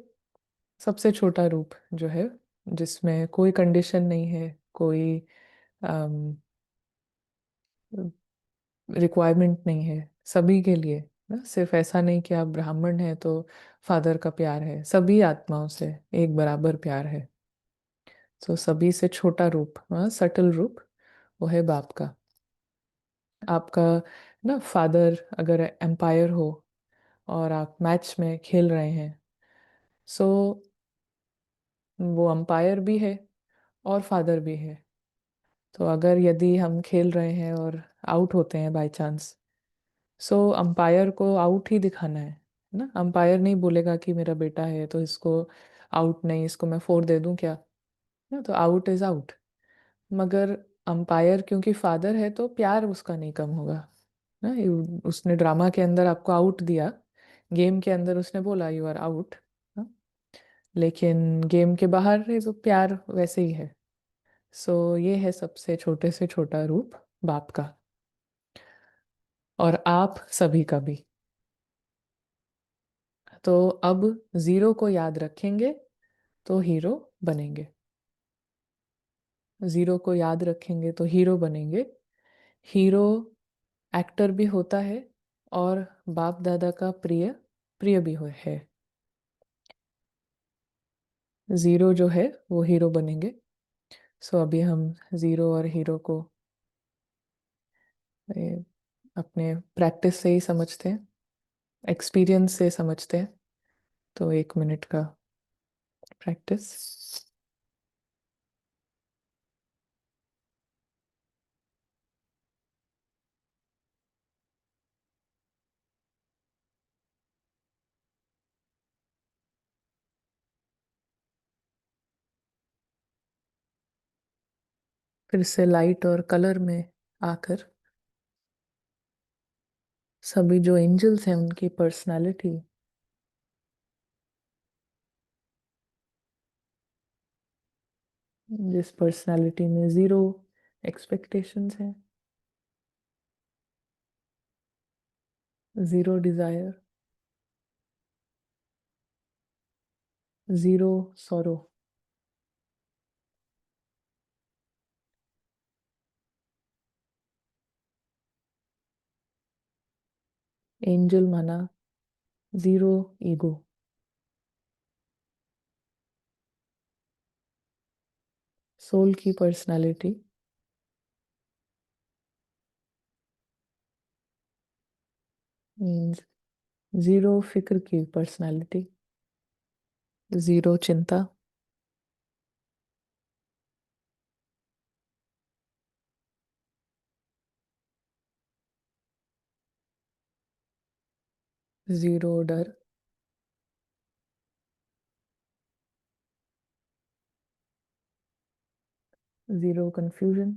सबसे छोटा रूप जो है, जिसमें कोई कंडीशन नहीं है, कोई रिक्वायरमेंट नहीं है, सभी के लिए ना। सिर्फ ऐसा नहीं कि आप ब्राह्मण हैं तो फादर का प्यार है, सभी आत्माओं से एक बराबर प्यार है। तो सभी से छोटा रूप, सटल रूप, वो है बाप का। आपका ना फादर अगर एम्पायर हो और आप मैच में खेल रहे हैं, सो वो अंपायर भी है और फादर भी है। तो अगर यदि हम खेल रहे हैं और आउट होते हैं बाय चांस, सो अंपायर को आउट ही दिखाना है ना। अंपायर नहीं बोलेगा कि मेरा बेटा है तो इसको आउट नहीं, इसको मैं फोर दे दूं क्या, ना। तो आउट इज आउट। मगर अंपायर क्योंकि फादर है तो प्यार उसका नहीं कम होगा ना। उसने ड्रामा के अंदर आपको आउट दिया, गेम के अंदर उसने बोला यू आर आउट, लेकिन गेम के बाहर है तो प्यार वैसे ही है। सो ये है सबसे छोटे से छोटा रूप बाप का, और आप सभी का भी। तो अब जीरो को याद रखेंगे तो हीरो बनेंगे। जीरो को याद रखेंगे तो हीरो बनेंगे। हीरो एक्टर भी होता है और बाप दादा का प्रिय प्रिय भी है। जीरो जो है वो हीरो बनेंगे। सो अभी हम जीरो और हीरो को ए, अपने प्रैक्टिस से ही समझते हैं, एक्सपीरियंस से समझते हैं। तो 1 मिनट का प्रैक्टिस। फिर से लाइट और कलर में आकर सभी जो एंजल्स हैं उनकी पर्सनालिटी, जिस पर्सनालिटी में जीरो एक्सपेक्टेशंस हैं, zero desire, zero sorrow. Angel माना जीरो ईगो। सोल की पर्सनालिटी मीन्स जीरो फिक्र की पर्सनालिटी, जीरो चिंता, जीरो डर, जीरो कंफ्यूजन।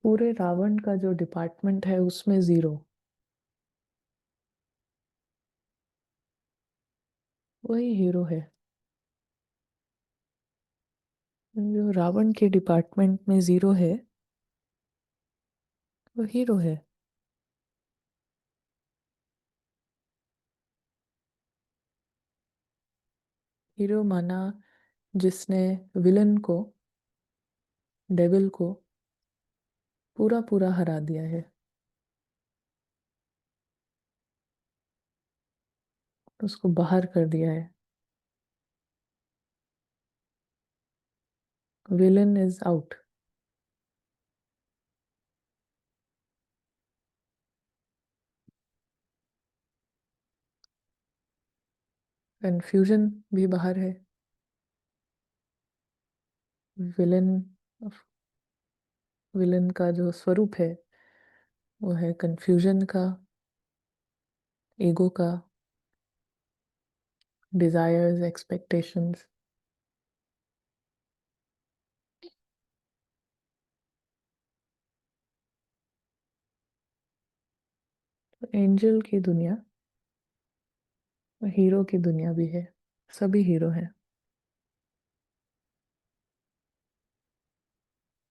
पूरे रावण का जो डिपार्टमेंट है उसमें जीरो, वही हीरो है। जो रावण के डिपार्टमेंट में जीरो है वो हीरो है। हीरो माना जिसने विलन को, डेविल को पूरा पूरा हरा दिया है, उसको बाहर कर दिया है। Villain is out. कंफ्यूजन भी बाहर है। विलन, विलन का जो स्वरूप है वो है कंफ्यूजन का, ईगो का, डिजायर्स, एक्सपेक्टेशंस। एंजल की दुनिया हीरो की दुनिया भी है, सभी हीरो हैं।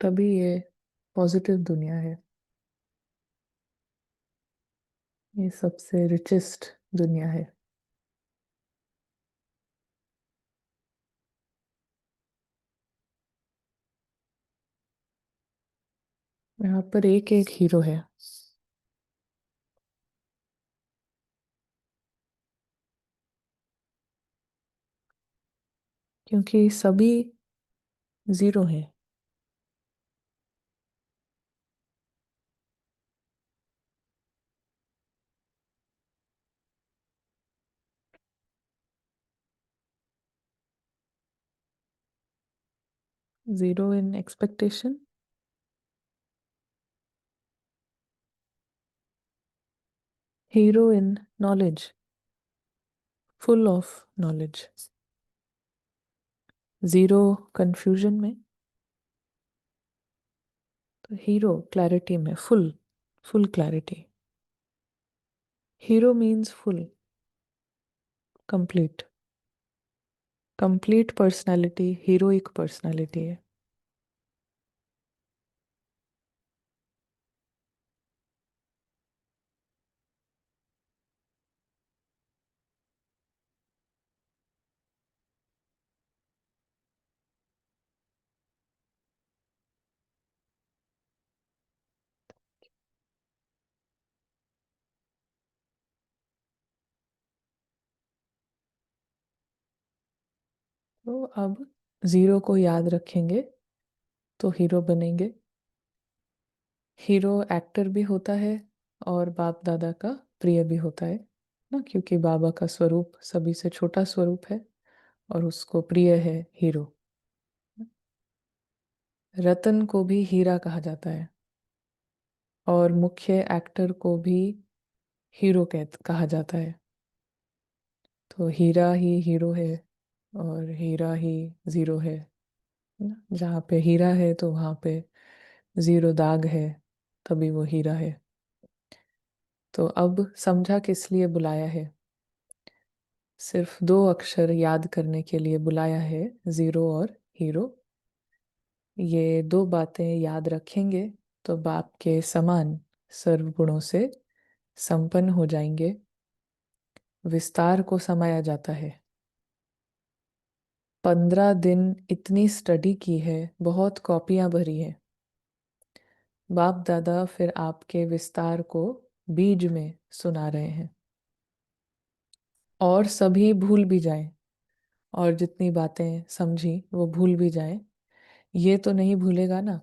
तभी ये पॉजिटिव दुनिया है, ये सबसे रिचेस्ट दुनिया है। यहाँ पर एक एक हीरो है। क्योंकि सभी जीरो हैं। Zero in expectation, hero in knowledge, full of knowledge. Zero confusion में, तो हीरो क्लैरिटी में, full, full clarity. Hero means full, complete, complete personality, heroic personality है। तो अब जीरो को याद रखेंगे तो हीरो बनेंगे। हीरो एक्टर भी होता है और बाप दादा का प्रिय भी होता है ना, क्योंकि बाबा का स्वरूप सभी से छोटा स्वरूप है और उसको प्रिय है हीरो। रतन को भी हीरा कहा जाता है और मुख्य एक्टर को भी हीरो कहा जाता है। तो हीरा ही हीरो है और हीरा ही जीरो है ना। जहाँ पे हीरा है तो वहाँ पे जीरो दाग है, तभी वो हीरा है। तो अब समझा किस लिए बुलाया है। सिर्फ दो अक्षर याद करने के लिए बुलाया है, जीरो और हीरो। ये दो बातें याद रखेंगे तो बाप के समान सर्वगुणों से संपन्न हो जाएंगे। विस्तार को समाया जाता है। 15 दिन इतनी स्टडी की है, बहुत कॉपियां भरी है। बाप दादा फिर आपके विस्तार को बीज में सुना रहे हैं। और सभी भूल भी जाएं, और जितनी बातें समझी वो भूल भी जाएं, ये तो नहीं भूलेगा ना।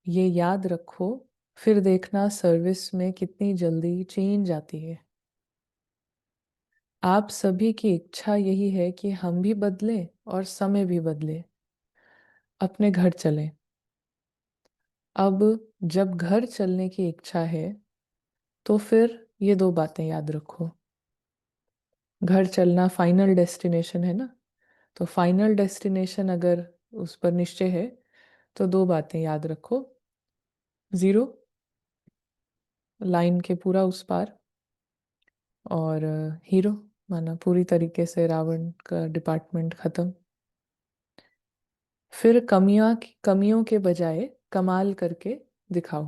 ये याद रखो, फिर देखना सर्विस में कितनी जल्दी चेंज आती है। आप सभी की इच्छा यही है कि हम भी बदलें और समय भी बदले, अपने घर चलें। अब जब घर चलने की इच्छा है तो फिर ये दो बातें याद रखो। घर चलना फाइनल डेस्टिनेशन है ना, तो फाइनल डेस्टिनेशन अगर उस पर निश्चय है तो दो बातें याद रखो। जीरो, लाइन के पूरा उस पार, और हीरो, माना पूरी तरीके से रावण का डिपार्टमेंट खत्म। फिर कमियों के बजाय कमाल करके दिखाओ।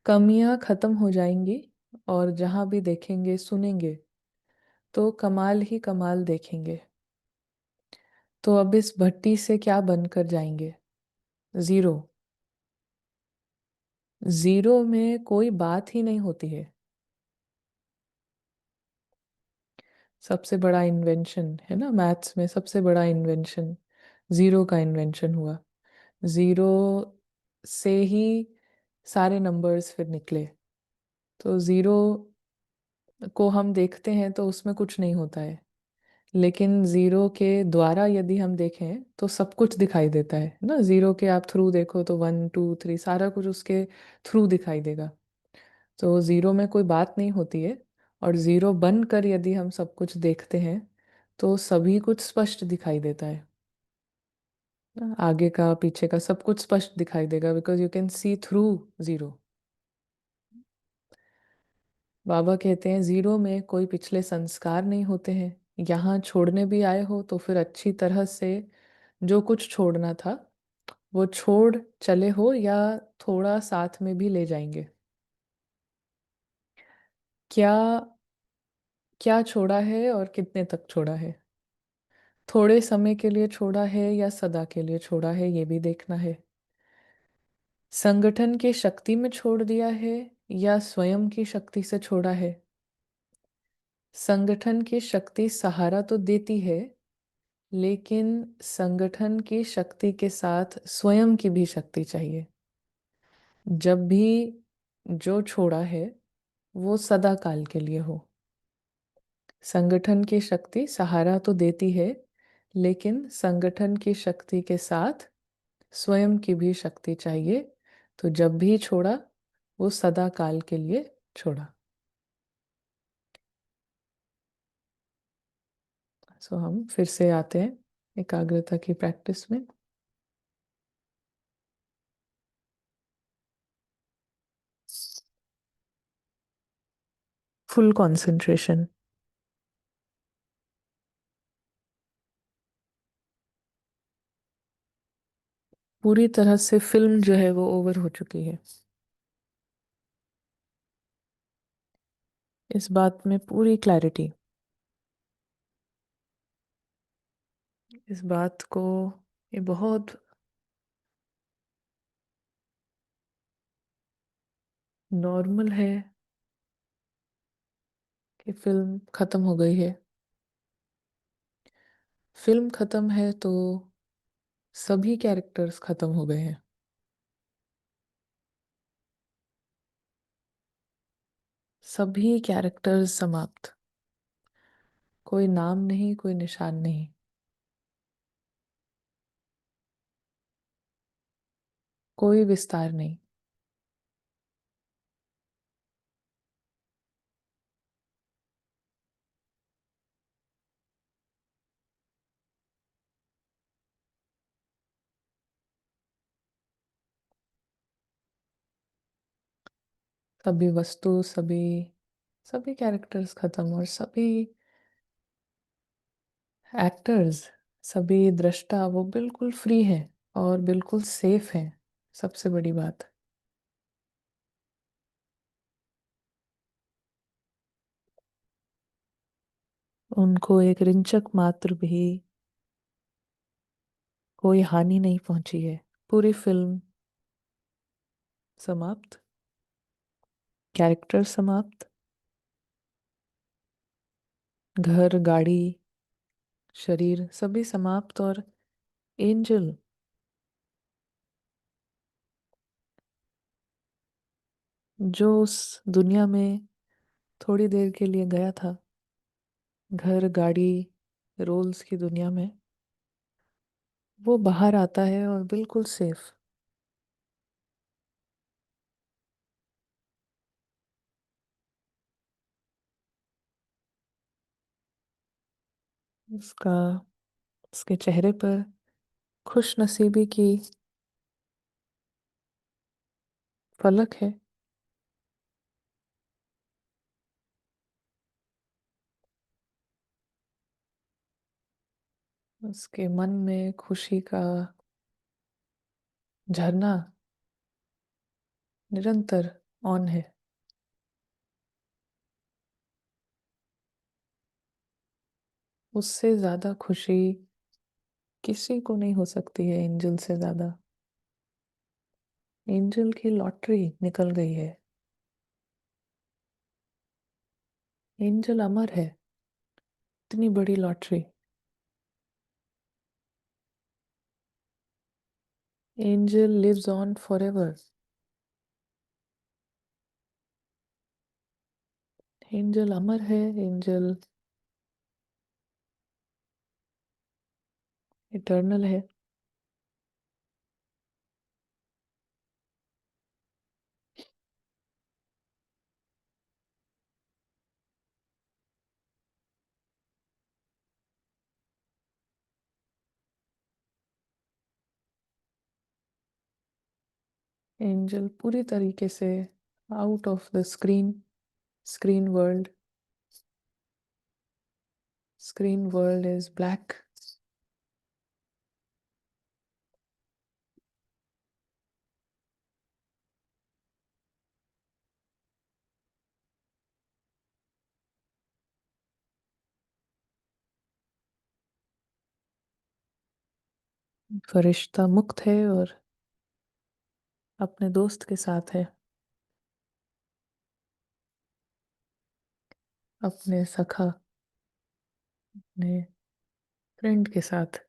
कमियां खत्म हो जाएंगी और जहां भी देखेंगे सुनेंगे तो कमाल ही कमाल देखेंगे। तो अब इस भट्टी से क्या बनकर जाएंगे? जीरो। जीरो में कोई बात ही नहीं होती है। सबसे बड़ा इन्वेंशन है ना, मैथ्स में सबसे बड़ा इन्वेंशन जीरो का इन्वेंशन हुआ। जीरो से ही सारे नंबर्स फिर निकले। तो जीरो को हम देखते हैं तो उसमें कुछ नहीं होता है, लेकिन जीरो के द्वारा यदि हम देखें तो सब कुछ दिखाई देता है ना। जीरो के आप थ्रू देखो तो वन टू थ्री सारा कुछ उसके थ्रू दिखाई देगा। तो जीरो में कोई बात नहीं होती है, और जीरो बनकर यदि हम सब कुछ देखते हैं तो सभी कुछ स्पष्ट दिखाई देता है ना। आगे का पीछे का सब कुछ स्पष्ट दिखाई देगा, because you can see through zero. बाबा कहते हैं जीरो में कोई पिछले संस्कार नहीं होते हैं। यहाँ छोड़ने भी आए हो तो फिर अच्छी तरह से जो कुछ छोड़ना था वो छोड़ चले हो, या थोड़ा साथ में भी ले जाएंगे। क्या क्या छोड़ा है और कितने तक छोड़ा है? थोड़े समय के लिए छोड़ा है या सदा के लिए छोड़ा है, ये भी देखना है। संगठन की शक्ति में छोड़ दिया है या स्वयं की शक्ति से छोड़ा है? संगठन की शक्ति सहारा तो देती है, लेकिन संगठन की शक्ति के साथ स्वयं की भी शक्ति चाहिए। जब भी जो छोड़ा है वो सदा काल के लिए हो। संगठन की शक्ति सहारा तो देती है, लेकिन संगठन की शक्ति के साथ स्वयं की भी शक्ति चाहिए। तो जब भी छोड़ा वो सदा काल के लिए छोड़ा। सो हम फिर से आते हैं एकाग्रता की प्रैक्टिस में। Full concentration. पूरी तरह से फिल्म जो है वो ओवर हो चुकी है। इस बात में पूरी क्लैरिटी। इस बात को, ये बहुत नॉर्मल है कि फिल्म खत्म हो गई है। फिल्म खत्म है तो सभी कैरेक्टर्स खत्म हो गए हैं। सभी कैरेक्टर्स समाप्त। कोई नाम नहीं, कोई निशान नहीं। कोई विस्तार नहीं। सभी वस्तु, सभी सभी कैरेक्टर्स खत्म, और सभी एक्टर्स, सभी दृष्टा वो बिल्कुल फ्री है और बिल्कुल सेफ है। सबसे बड़ी बात। उनको एक रिंचक मात्र भी कोई हानि नहीं पहुंची है। पूरी फिल्म समाप्त। कैरेक्टर समाप्त। घर, गाड़ी, शरीर सभी समाप्त। और एंजल जो उस दुनिया में थोड़ी देर के लिए गया था, घर, गाड़ी, रोल्स की दुनिया में, वो बाहर आता है और बिल्कुल सेफ। उसका, उसके चेहरे पर खुश नसीबी की फलक है। उसके मन में खुशी का झरना निरंतर ऑन है। उससे ज्यादा खुशी किसी को नहीं हो सकती है, एंजल से ज्यादा। एंजल की लॉटरी निकल गई है। एंजल अमर है। इतनी बड़ी lottery. Angel lives on forever. Angel अमर है। एंजल इटर्नल है। एंजल पूरी तरीके से out of the screen, screen world. Screen world is black. फरिश्ता मुक्त है और अपने दोस्त के साथ है। अपने सखा, अपने फ्रेंड के साथ।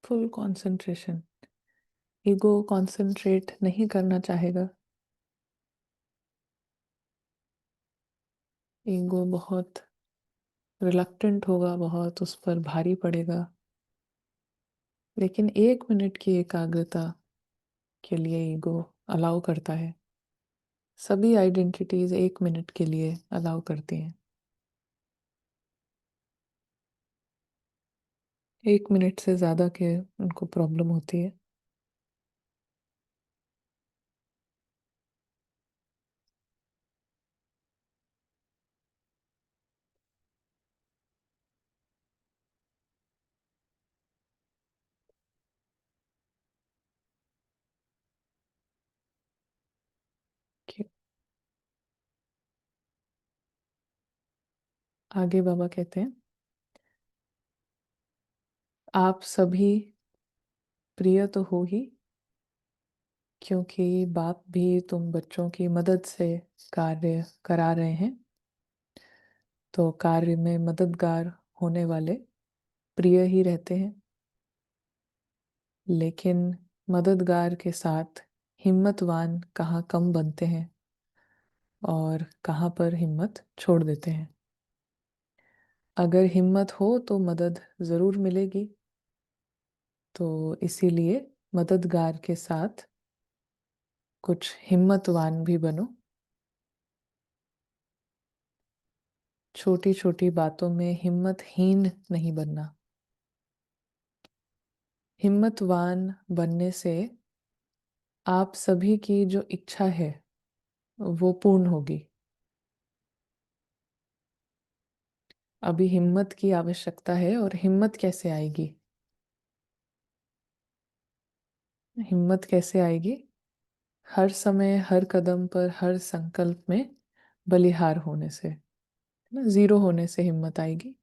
Full concentration. ईगो कंसंट्रेट नहीं करना चाहेगा। ईगो बहुत रिलक्टेंट होगा, बहुत उस पर भारी पड़ेगा। लेकिन 1 मिनट की एकाग्रता के लिए ईगो अलाउ करता है। सभी आइडेंटिटीज 1 मिनट के लिए अलाउ करती हैं। 1 मिनट से ज्यादा के उनको प्रॉब्लम होती है। कि आगे बाबा कहते हैं, आप सभी प्रिय तो हो ही, क्योंकि बाप भी तुम बच्चों की मदद से कार्य करा रहे हैं। तो कार्य में मददगार होने वाले प्रिय ही रहते हैं। लेकिन मददगार के साथ हिम्मतवान कहाँ कम बनते हैं और कहाँ पर हिम्मत छोड़ देते हैं। अगर हिम्मत हो तो मदद जरूर मिलेगी। तो इसीलिए मददगार के साथ कुछ हिम्मतवान भी बनो। छोटी छोटी बातों में हिम्मतहीन नहीं बनना। हिम्मतवान बनने से आप सभी की जो इच्छा है वो पूर्ण होगी। अभी हिम्मत की आवश्यकता है, और हिम्मत कैसे आएगी? हिम्मत कैसे आएगी? हर समय, हर कदम पर, हर संकल्प में बलिहार होने से, है ना। जीरो होने से हिम्मत आएगी।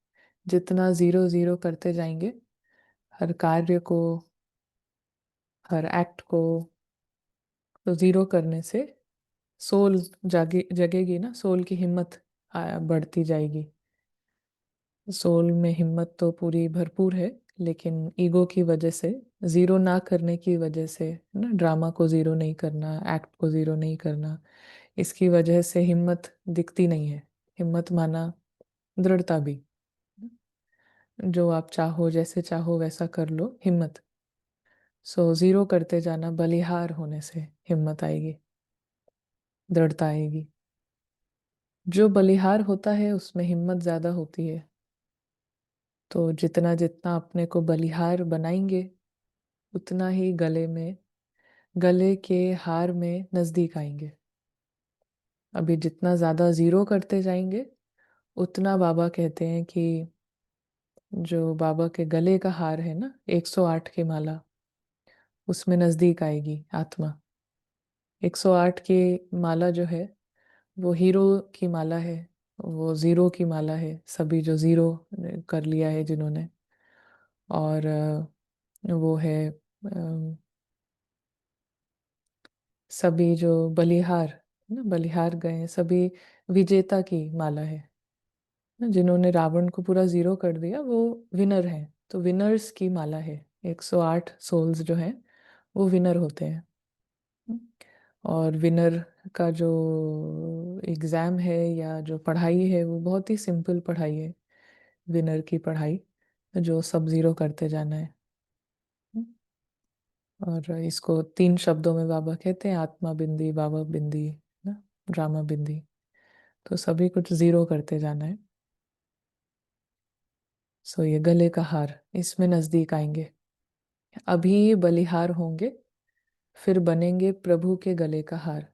जितना जीरो जीरो करते जाएंगे, हर कार्य को, हर एक्ट को, तो जीरो करने से सोल जगेगी ना। सोल की हिम्मत बढ़ती जाएगी। सोल में हिम्मत तो पूरी भरपूर है, लेकिन ईगो की वजह से, जीरो ना करने की वजह से, ना, ड्रामा को जीरो नहीं करना, एक्ट को जीरो नहीं करना, इसकी वजह से हिम्मत दिखती नहीं है। हिम्मत माना दृढ़ता भी। जो आप चाहो, जैसे चाहो वैसा कर लो, हिम्मत। सो जीरो करते जाना, बलिहार होने से हिम्मत आएगी, दृढ़ता आएगी। जो बलिहार होता है उसमें हिम्मत ज्यादा होती है। तो जितना जितना अपने को बलिहार बनाएंगे, उतना ही गले के हार में नजदीक आएंगे। अभी जितना ज्यादा जीरो करते जाएंगे, उतना बाबा कहते हैं कि जो बाबा के गले का हार है ना, 108 की माला, उसमें नजदीक आएगी आत्मा। 108 की माला जो है, वो हीरो की माला है। वो जीरो की माला है, सभी जो जीरो कर लिया है जिन्होंने। और वो है सभी जो बलिहार, ना, बलिहार गए हैं, सभी विजेता की माला है ना। जिन्होंने रावण को पूरा जीरो कर दिया, वो विनर है। तो विनर्स की माला है। 108 सोल्स जो हैं, वो विनर होते हैं। और विनर का जो एग्ज़ाम है या जो पढ़ाई है, वो बहुत ही सिंपल पढ़ाई है। विनर की पढ़ाई, जो सब जीरो करते जाना है। और इसको 3 शब्दों में बाबा कहते हैं, आत्मा बिंदी, बाबा बिंदी, ना, ड्रामा बिंदी। तो सभी कुछ जीरो करते जाना है। सो ये गले का हार, इसमें नजदीक आएंगे। अभी बलिहार होंगे, फिर बनेंगे प्रभु के गले का हार।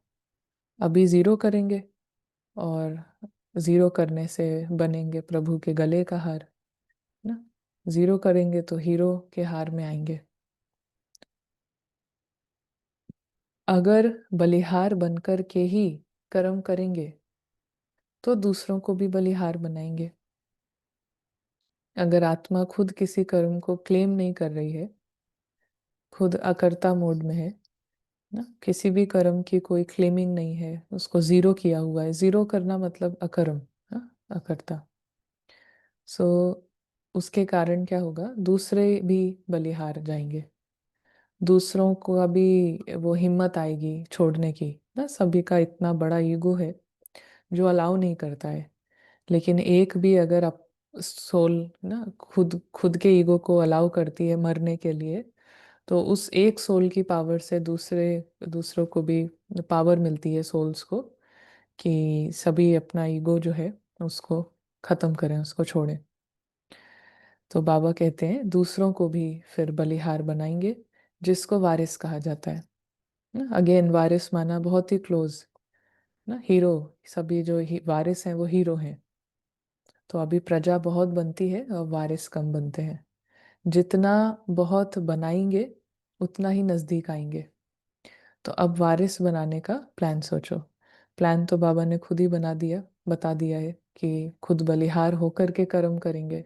अभी जीरो करेंगे, और जीरो करने से बनेंगे प्रभु के गले का हार ना। जीरो करेंगे तो हीरो के हार में आएंगे। अगर बलिहार बनकर के ही कर्म करेंगे तो दूसरों को भी बलिहार बनाएंगे। अगर आत्मा खुद किसी कर्म को क्लेम नहीं कर रही है, खुद अकर्ता मोड में है ना, किसी भी कर्म की कोई क्लेमिंग नहीं है, उसको जीरो किया हुआ है। जीरो करना मतलब अकर्म, हाँ, अकर्ता। सो उसके कारण क्या होगा, दूसरे भी बलिहार जाएंगे, दूसरों को अभी वो हिम्मत आएगी छोड़ने की ना। सभी का इतना बड़ा ईगो है जो अलाउ नहीं करता है। लेकिन एक भी अगर आप सोल ना खुद खुद के ईगो को अलाउ करती है मरने के लिए, तो उस एक सोल की पावर से दूसरों को भी पावर मिलती है, सोल्स को, कि सभी अपना ईगो जो है उसको खत्म करें, उसको छोड़ें। तो बाबा कहते हैं दूसरों को भी फिर बलिहार बनाएंगे, जिसको वारिस कहा जाता है ना। अगेन वारिस माना बहुत ही क्लोज ना, हीरो। सभी जो वारिस हैं वो हीरो हैं। तो अभी प्रजा बहुत बनती है और वारिस कम बनते हैं। जितना बहुत बनाएंगे उतना ही नजदीक आएंगे। तो अब वारिस बनाने का प्लान सोचो। प्लान तो बाबा ने खुद ही बता दिया है कि खुद बलिहार होकर के कर्म करेंगे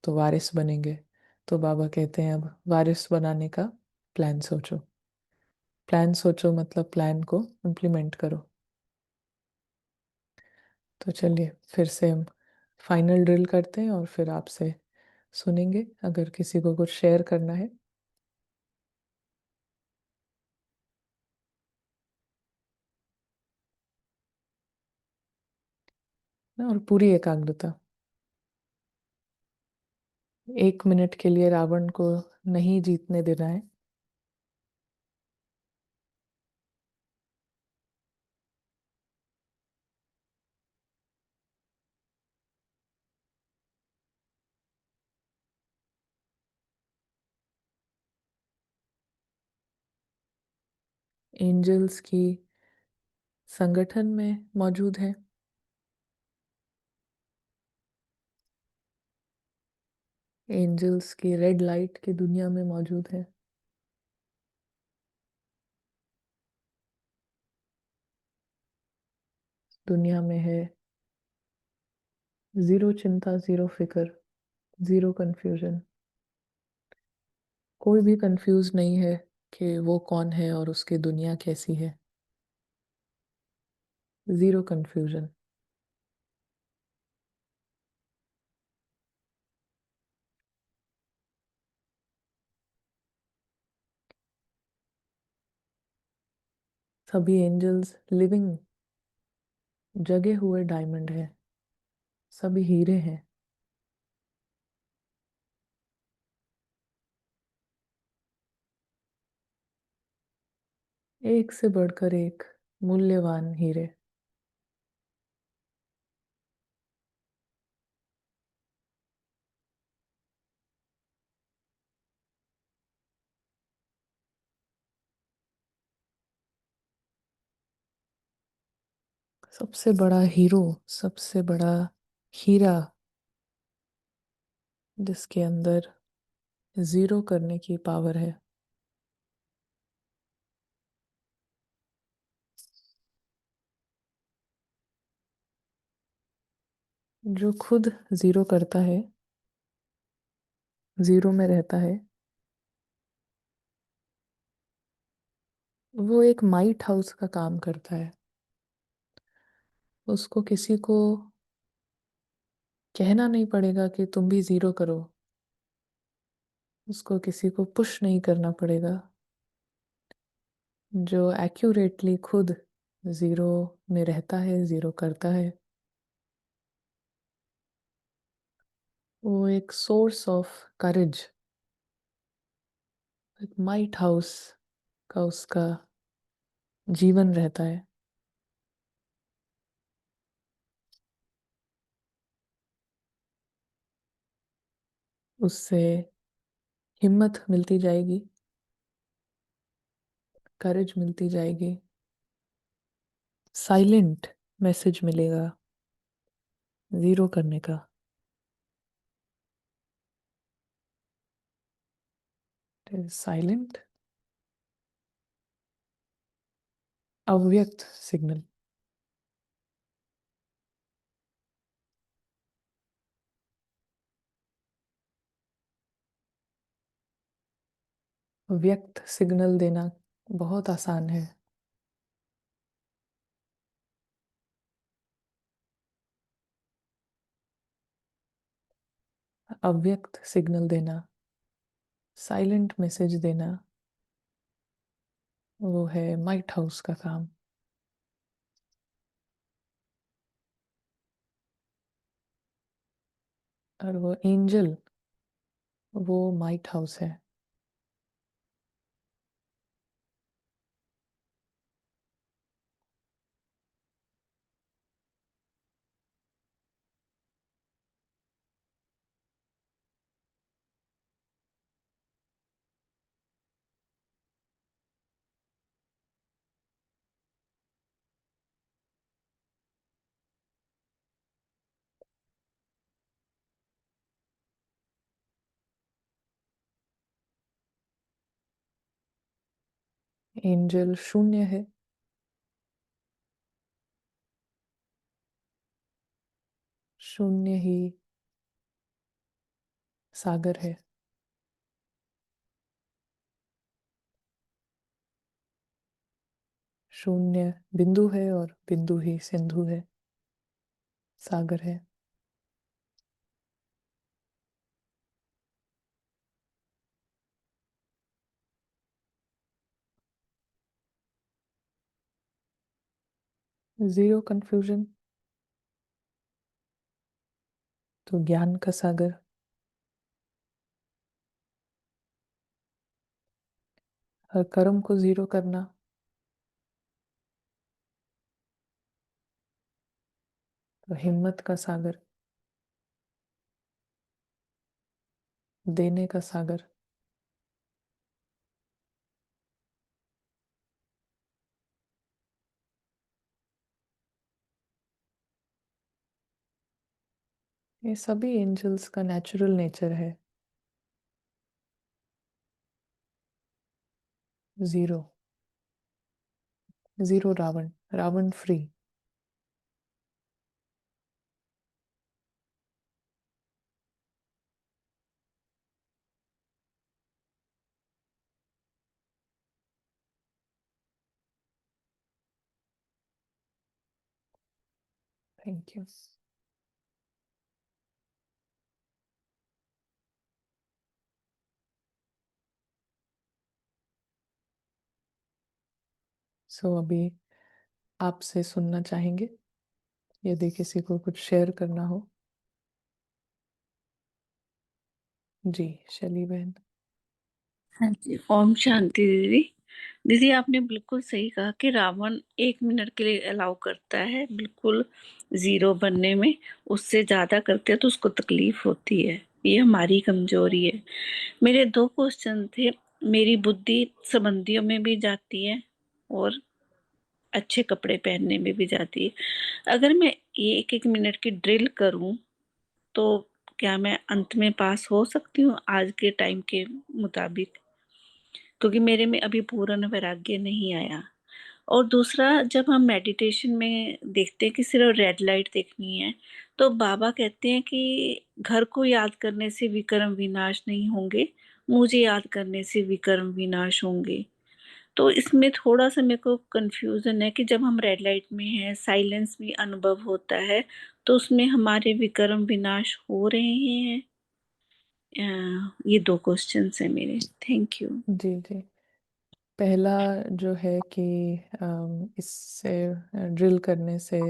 तो वारिस बनेंगे। तो बाबा कहते हैं अब वारिस बनाने का प्लान सोचो। प्लान सोचो मतलब प्लान को इम्प्लीमेंट करो। तो चलिए फिर से हम फाइनल ड्रिल करते हैं और फिर आपसे सुनेंगे अगर किसी को कुछ शेयर करना है। और पूरी एकाग्रता। 1 मिनट के लिए रावण को नहीं जीतने देना है। एंजल्स की संगठन में मौजूद है। एंजल्स की रेड लाइट की दुनिया में मौजूद है। दुनिया में है जीरो चिंता, जीरो फिक्र, जीरो कंफ्यूजन। कोई भी कंफ्यूज नहीं है कि वो कौन है और उसकी दुनिया कैसी है। Zero confusion. सभी एंजल्स लिविंग जगे हुए डायमंड है, सभी हीरे हैं। एक से बढ़कर एक मूल्यवान हीरे। सबसे बड़ा हीरो, सबसे बड़ा हीरा, जिसके अंदर जीरो करने की पावर है। जो खुद जीरो करता है, जीरो में रहता है, वो एक माइट हाउस का काम करता है। उसको किसी को कहना नहीं पड़ेगा कि तुम भी जीरो करो। उसको किसी को पुश नहीं करना पड़ेगा। जो एक्यूरेटली खुद जीरो में रहता है, जीरो करता है, वो एक सोर्स ऑफ करेज, एक माइट हाउस का उसका जीवन रहता है। उससे हिम्मत मिलती जाएगी, करेज मिलती जाएगी, साइलेंट मैसेज मिलेगा जीरो करने का। साइलेंट अव्यक्त सिग्नल। व्यक्त सिग्नल देना बहुत आसान है। अव्यक्त सिग्नल देना, साइलेंट मैसेज देना, वो है माइट हाउस का काम। और वो एंजल, वो माइट हाउस है। एंजल शून्य है। शून्य ही सागर है। शून्य बिंदु है और बिंदु ही सिंधु है, सागर है। जीरो कंफ्यूजन, तो ज्ञान का सागर। हर कर्म को जीरो करना, तो हिम्मत का सागर। देने का सागर। ये सभी एंजल्स का नेचुरल नेचर है। Zero, zero Ravan, Ravan free. Thank you. So अभी आपसे सुनना चाहेंगे, यदि किसी को कुछ शेयर करना हो। जी, शैली बहन। हाँ जी, ओम शांति दीदी। दीदी आपने बिल्कुल सही कहा कि रावण 1 मिनट के लिए अलाउ करता है बिल्कुल जीरो बनने में, उससे ज्यादा करते हैं तो उसको तकलीफ होती है, ये हमारी कमजोरी है। मेरे 2 क्वेश्चन थे। मेरी बुद्धि संबंधियों में भी जाती है और अच्छे कपड़े पहनने में भी जाती है। अगर मैं 1-1 मिनट की ड्रिल करूं तो क्या मैं अंत में पास हो सकती हूँ आज के टाइम के मुताबिक? क्योंकि मेरे में अभी पूर्ण वैराग्य नहीं आया। और दूसरा, जब हम मेडिटेशन में देखते हैं कि सिर्फ रेड लाइट देखनी है, तो बाबा कहते हैं कि घर को याद करने से विक्रम विनाश नहीं होंगे, मुझे याद करने से विक्रम विनाश होंगे। तो इसमें थोड़ा सा मेरे को कंफ्यूजन है कि जब हम रेड लाइट में हैं, साइलेंस भी अनुभव होता है, तो उसमें हमारे विक्रम विनाश हो रहे हैं? ये 2 क्वेश्चन है मेरे। Thank you. जी जी। पहला जो है कि इससे ड्रिल करने से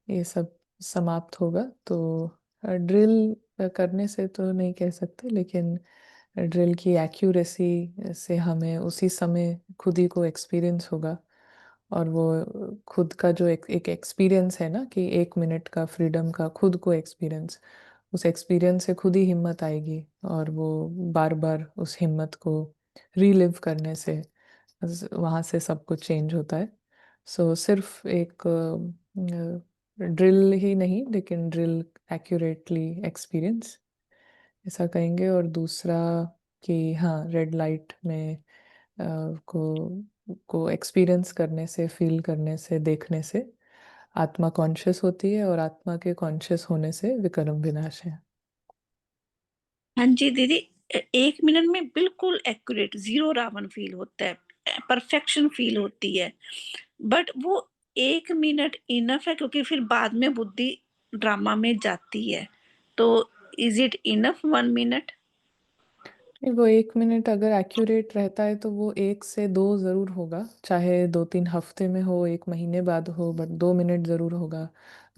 ये सब समाप्त होगा, तो ड्रिल करने से तो नहीं कह सकते, लेकिन ड्रिल की एक्यूरेसी से हमें उसी समय खुद ही को एक्सपीरियंस होगा। और वो खुद का जो एक एक्सपीरियंस है ना, कि 1 मिनट का फ्रीडम का खुद को एक्सपीरियंस, उस एक्सपीरियंस से खुद ही हिम्मत आएगी। और वो बार बार उस हिम्मत को रीलिव करने से वहाँ से सब कुछ चेंज होता है। सो सिर्फ एक ड्रिल ही नहीं, लेकिन ड्रिल एक्यूरेटली एक्सपीरियंस, ऐसा कहेंगे। और दूसरा कि हाँ, रेड लाइट में को को एक्सपीरियंस करने से, फील करने से, देखने से आत्मा कॉन्शियस होती है, और आत्मा के कॉन्शियस होने से विकर्म विनाश है। हाँ जी दीदी, 1 मिनट में बिल्कुल एक्यूरेट 0 रावण फील होता है, परफेक्शन फील होती है। बट वो 1 मिनट इनफ है, क्योंकि फिर बाद में बुद्धि ड्रामा में जाती है। तो इज इट इनफ 1 मिनट? नहीं, वो 1 मिनट अगर एक्यूरेट रहता है तो वो 1 से 2 जरूर होगा, चाहे 2-3 हफ्ते में हो, 1 महीने बाद हो, बट 2 मिनट जरूर होगा।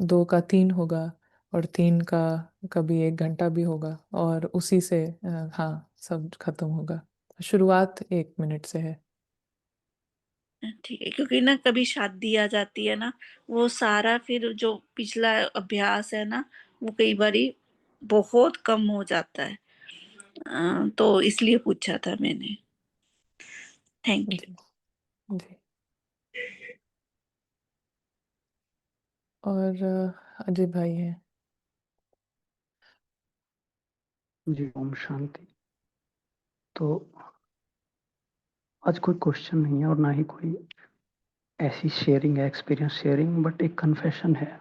2 का 3 होगा, और 3 का कभी 1 घंटा भी होगा, और उसी से हाँ सब खत्म होगा। शुरुआत 1 मिनट से है। ठीक है, क्योंकि ना कभी शादी आ जाती है ना, वो सारा फिर जो पिछला अभ्यास है ना, वो कई बारी बहुत कम हो जाता है। तो इसलिए पूछा था मैंने। Thank you. जी जी। और अजय भाई हैं। जी ओम शांति। तो आज कोई क्वेश्चन नहीं है और ना ही कोई ऐसी शेयरिंग है, एक्सपीरियंस शेयरिंग, बट एक कन्फेशन है।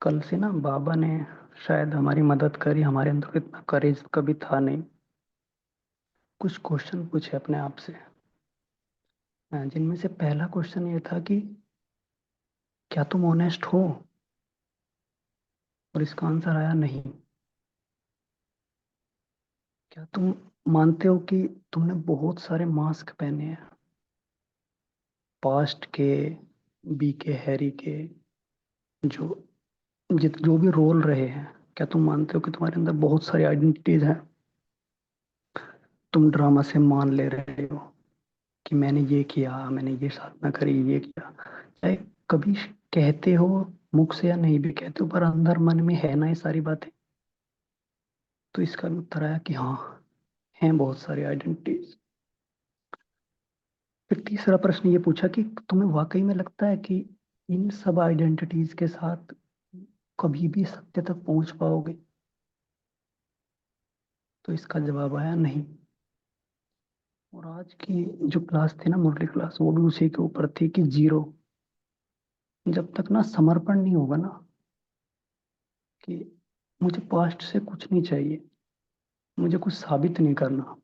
कल से ना बाबा ने शायद हमारी मदद करी, हमारे अंदर इतना करेज कभी था नहीं। कुछ क्वेश्चन पूछे अपने आप से, जिनमें से पहला क्वेश्चन ये था कि क्या तुम ऑनेस्ट हो? और इसका आंसर आया नहीं। क्या तुम मानते हो कि तुमने बहुत सारे मास्क पहने हैं, पास्ट के, बी के, हैरी के, जो जो भी रोल रहे हैं? क्या तुम मानते हो कि तुम्हारे अंदर बहुत सारी आइडेंटिटीज हैं? तुम ड्रामा से मान ले रहे हो कि मैंने ये किया, मैंने ये साधना करी, ये किया, चाहे कभी कहते हो मुख से या नहीं भी कहते हो, पर अंदर मन में है ना ये सारी बातें। तो इसका भी उत्तर आया कि हाँ, हैं बहुत सारी आइडेंटिटीज। फिर तीसरा प्रश्न ये पूछा कि तुम्हें वाकई में लगता है कि इन सब आइडेंटिटीज के साथ कभी भी सत्य तक पहुंच पाओगे? तो इसका जवाब आया नहीं। और आज की जो क्लास थी ना, मुरली क्लास, वो भी उसी के ऊपर थी कि जीरो। जब तक ना समर्पण नहीं होगा ना, कि मुझे पास्ट से कुछ नहीं चाहिए, मुझे कुछ साबित नहीं करना,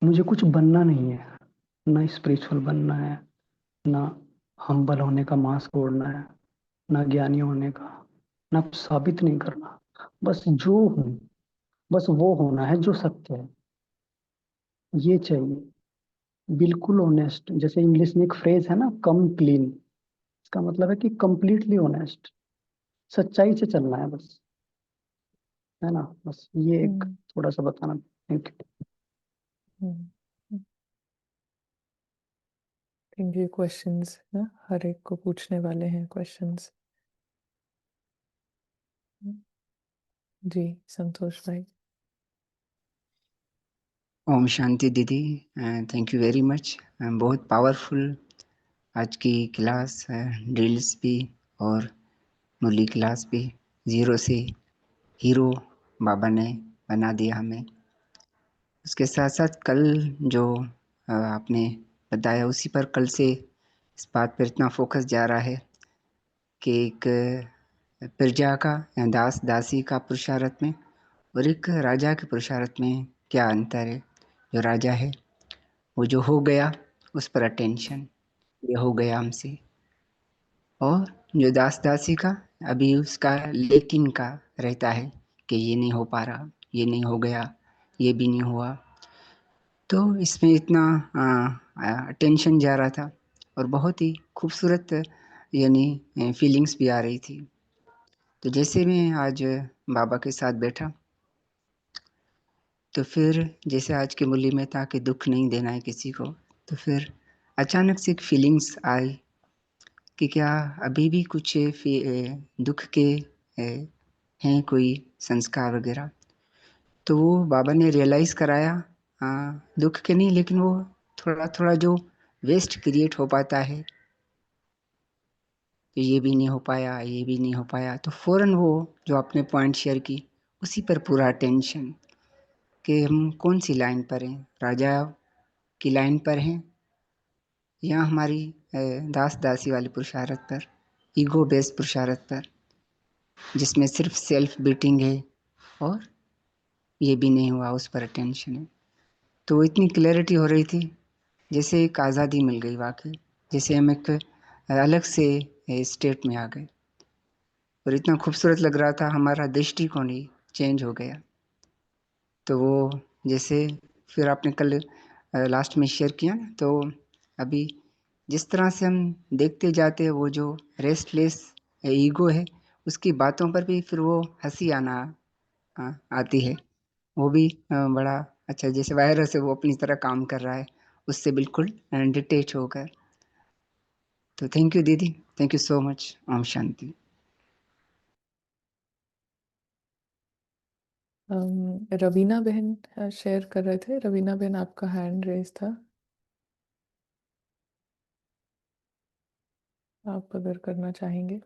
मुझे कुछ बनना नहीं है, ना स्पिरिचुअल बनना है, ना हम्बल होने का मास्क ओढ़ना है, ना ज्ञानी होने का, ना कुछ साबित नहीं करना। बस जो हूँ, बस वो होना है जो सत्य है, ये चाहिए। बिल्कुल ऑनेस्ट, जैसे इंग्लिश में एक फ्रेज है ना, कम क्लीन। इसका मतलब है कि कंप्लीटली ऑनेस्ट, सच्चाई से चलना है बस, है ना? बस ये एक हम्म, थोड़ा सा बताना। Thank you. हम्म। ये क्वेश्चंस ना हर एक को पूछने वाले हैं क्वेश्चंस। जी संतोष भाई। ओम शांति दीदी, थैंक यू वेरी मच। बहुत पावरफुल आज की क्लास, ड्रिल्स भी और मुरली क्लास भी। ज़ीरो से हीरो बाबा ने बना दिया हमें। उसके साथ साथ कल जो आपने बताया, उसी पर कल से इस बात पर इतना फोकस जा रहा है कि एक प्रजा का या दास दासी का पुरुषार्थ में और एक राजा के पुरुषार्थ में क्या अंतर है। जो राजा है वो जो हो गया उस पर अटेंशन, ये हो गया हमसे। और जो दास दासी का अभी उसका लेकिन का रहता है कि ये नहीं हो पा रहा, ये नहीं हो गया, ये भी नहीं हुआ। तो इसमें इतना अटेंशन जा रहा था और बहुत ही खूबसूरत यानी फीलिंग्स भी आ रही थी। तो जैसे मैं आज बाबा के साथ बैठा, तो फिर जैसे आज की मुरली में था कि दुख नहीं देना है किसी को, तो फिर अचानक से एक फीलिंग्स आई कि क्या अभी भी कुछ दुख के हैं कोई संस्कार वगैरह। तो वो बाबा ने रियलाइज़ कराया, दुख के नहीं, लेकिन वो थोड़ा थोड़ा जो वेस्ट क्रिएट हो पाता है, तो ये भी नहीं हो पाया, ये भी नहीं हो पाया, तो फ़ौरन वो जो आपने पॉइंट शेयर की उसी पर पूरा अटेंशन कि हम कौन सी लाइन पर हैं, राजा की लाइन पर हैं या हमारी दास दासी वाली पुरुषारत पर, ईगो बेस्ड पुरुषारत पर, जिसमें सिर्फ सेल्फ बीटिंग है और ये भी नहीं हुआ उस पर अटेंशन है। तो इतनी क्लैरिटी हो रही थी, जैसे एक आज़ादी मिल गई वाकई, जैसे हम एक अलग से स्टेट में आ गए, और इतना खूबसूरत लग रहा था, हमारा दृष्टिकोण ही चेंज हो गया। तो वो जैसे फिर आपने कल लास्ट में शेयर किया ना, तो अभी जिस तरह से हम देखते जाते हैं वो जो रेस्टलेस ईगो है, उसकी बातों पर भी फिर वो हंसी आना आती है। वो भी बड़ा अच्छा, जैसे वायरस है वो अपनी तरह काम कर रहा है, उससे बिल्कुल डिटेच होकर। तो थैंक यू दीदी, थैंक यू सो मच। ओम शांति। रवीना बहन शेयर कर रहे थे। रवीना बहन, आपका हैंड रेज था, आप अगर करना चाहेंगे।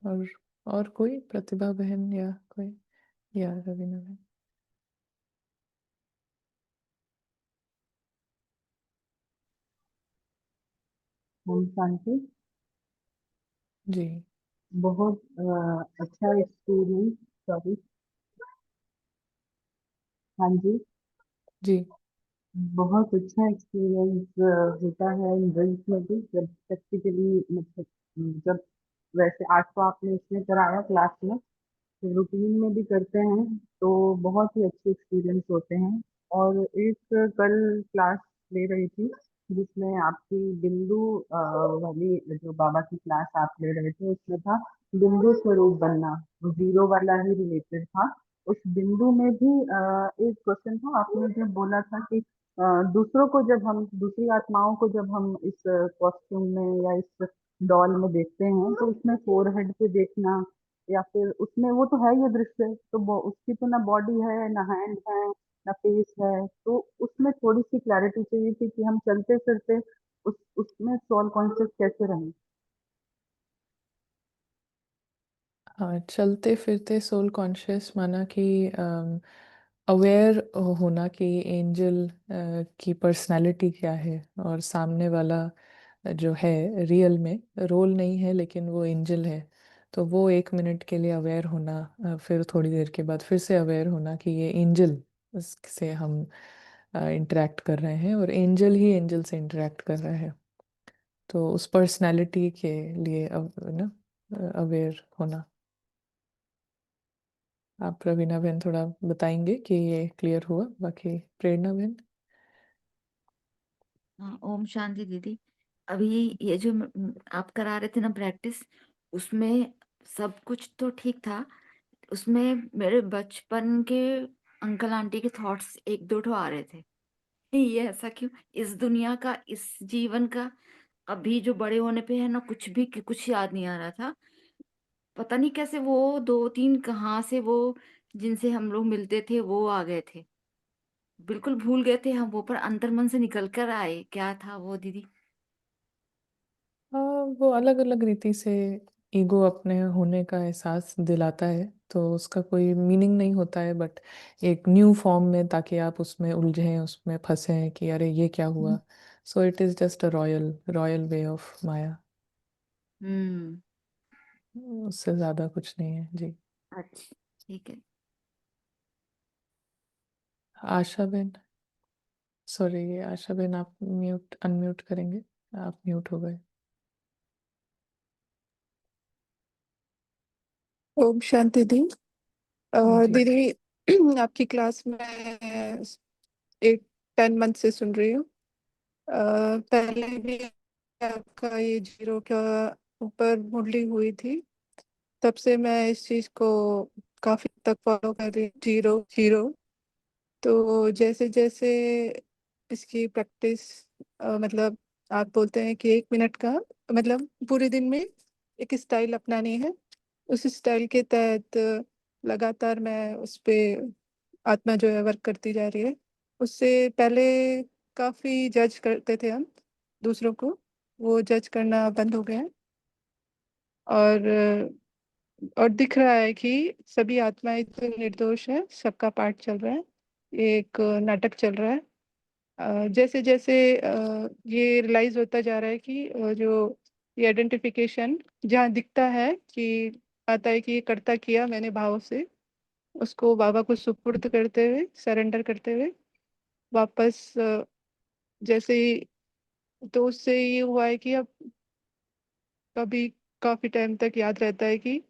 और और कोई, प्रतिभा बहन या कोई, या रवीना बहन? ओम शांति। जी बहुत अच्छा एक्सपीरियंस। सॉरी। हाँ जी। जी बहुत अच्छा एक्सपीरियंस होता है इन ड्रिंक्स में भी, जब प्रैक्टिकली मतलब जब वैसे आज तो आपने इसमें कराया क्लास में, रूटीन में भी करते हैं तो बहुत ही अच्छे एक्सपीरियंस होते हैं। और एक कल क्लास ले रही थी जिसमें आपकी बिंदु वाली जो बाबा की क्लास आप ले रहे थे, उसमें था बिंदु स्वरूप बनना, जीरो वाला ही रिलेटेड था। उस बिंदु में भी एक क्वेश्चन था, आपने जब बोला था कि दूसरों को जब हम दूसरी आत्माओं को जब हम इस कॉस्ट्यूम में या इस डॉल में देखते हैं तो उसमें फोरहेड पे देखना, या फिर उसमें वो तो है ये दृश्य, तो उसकी तो ना बॉडी है ना हैंड है ना फेस है, तो उसमें थोड़ी सी क्लैरिटी चाहिए थी कि हम चलते फिरते उसमें सोल कॉन्शियस कैसे रहें। हाँ, चलते फिरते सोल कॉन्शियस माना कि अवेयर होना कि एंजल की पर्सनालिटी क्या है, और सामने वाला जो है रियल में रोल नहीं है लेकिन वो एंजल है। तो वो 1 मिनट के लिए अवेयर होना, फिर थोड़ी देर के बाद फिर से अवेयर होना कि ये एंजल से हम इंटरेक्ट कर रहे हैं और एंजल ही एंजल से इंटरेक्ट कर रहा है। तो उस पर्सनालिटी के लिए ना अवेयर होना। आप प्रवीणा बहन थोड़ा बताएंगे कि ये क्लियर हुआ? बाकी प्रेरणा बहन। हाँ, ओम शांति दीदी। अभी ये जो आप करा रहे थे ना प्रैक्टिस, उसमें सब कुछ तो ठीक था। उसमें मेरे बचपन के अंकल आंटी के थॉट्स एक दो ठो आ रहे थे। ये ऐसा क्यों, इस दुनिया का, इस जीवन का, अभी जो बड़े होने पे है ना, कुछ भी कुछ याद नहीं आ रहा था। पता नहीं कैसे वो दो तीन कहाँ से वो जिनसे हम लोग मिलते थे वो आ गए थे। बिल्कुल भूल गए थे हम वो, पर अंतर्मन से निकल कर आए। क्या था वो दीदी? हाँ, वो अलग अलग रीति से ईगो अपने होने का एहसास दिलाता है, तो उसका कोई मीनिंग नहीं होता है, बट एक न्यू फॉर्म में, ताकि आप उसमें उलझें, उसमें फंसें कि अरे ये क्या हुआ। So it is just a royal royal way of maya. Hmm. उससे ज्यादा कुछ नहीं है जी। अच्छा, ठीक है। आशा बहन, सॉरी, आशा बहन आप म्यूट अनम्यूट करेंगे? आप म्यूट हो गए। ओम शांति दी। जी दीदी आपकी क्लास में 8-10 मंथ से सुन रही हूँ। पहले भी आपका ये जीरो का ऊपर मुरली हुई थी, तब से मैं इस चीज को काफी तक फॉलो कर रही हूँ, जीरो जीरो। तो जैसे जैसे इसकी प्रैक्टिस, मतलब आप बोलते हैं कि 1 मिनट का मतलब पूरे दिन में एक स्टाइल अपनानी है, उस स्टाइल के तहत लगातार मैं उस पे आत्मा जो है वर्क करती जा रही है। उससे पहले काफी जज करते थे हम दूसरों को, वो जज करना बंद हो गया है। और दिख रहा है कि सभी आत्माएं तो निर्दोष है, सबका पार्ट चल रहा है। एक नाटक चल रहा है। जैसे जैसे ये रियलाइज होता जा रहा है कि जो ये आइडेंटिफिकेशन जहाँ दिखता है कि आता है कि ये करता किया मैंने भाव से, उसको बाबा को सुपुर्द करते हुए, सरेंडर करते हुए वापस जैसे ही, तो उससे ये हुआ है कि अब कभी काफी टाइम तक याद रहता है कि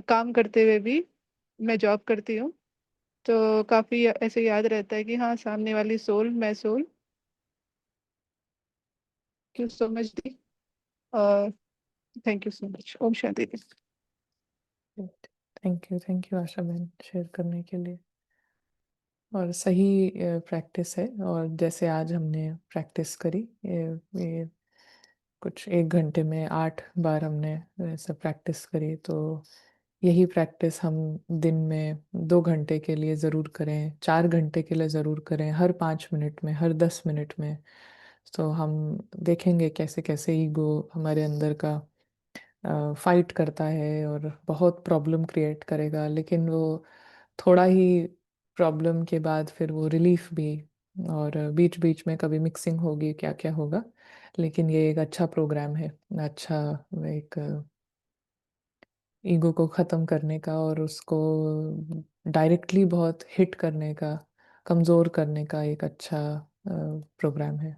काम करते हुए भी, मैं जॉब करती हूँ तो काफी ऐसे याद रहता है कि हाँ, सामने वाली सोल मैं सोल क्यों समझ दी। और थैंक यू सो मच। ओम शांति। थैंक यू आशा बहन शेयर करने के लिए। और सही प्रैक्टिस है, और जैसे आज हमने प्रैक्टिस करी, ये कुछ 1 घंटे में 8 बार हमने ऐसा प्रैक्टिस करी, तो यही प्रैक्टिस हम दिन में 2 घंटे के लिए ज़रूर करें, 4 घंटे के लिए ज़रूर करें, हर 5 मिनट में, हर 10 मिनट में। तो हम देखेंगे कैसे कैसे ईगो हमारे अंदर का फाइट करता है और बहुत प्रॉब्लम क्रिएट करेगा, लेकिन वो थोड़ा ही प्रॉब्लम के बाद फिर वो रिलीफ भी, और बीच बीच में कभी मिक्सिंग होगी, क्या क्या होगा, लेकिन ये एक अच्छा प्रोग्राम है, अच्छा एक ईगो को ख़त्म करने का और उसको डायरेक्टली बहुत हिट करने का, कमज़ोर करने का एक अच्छा प्रोग्राम है।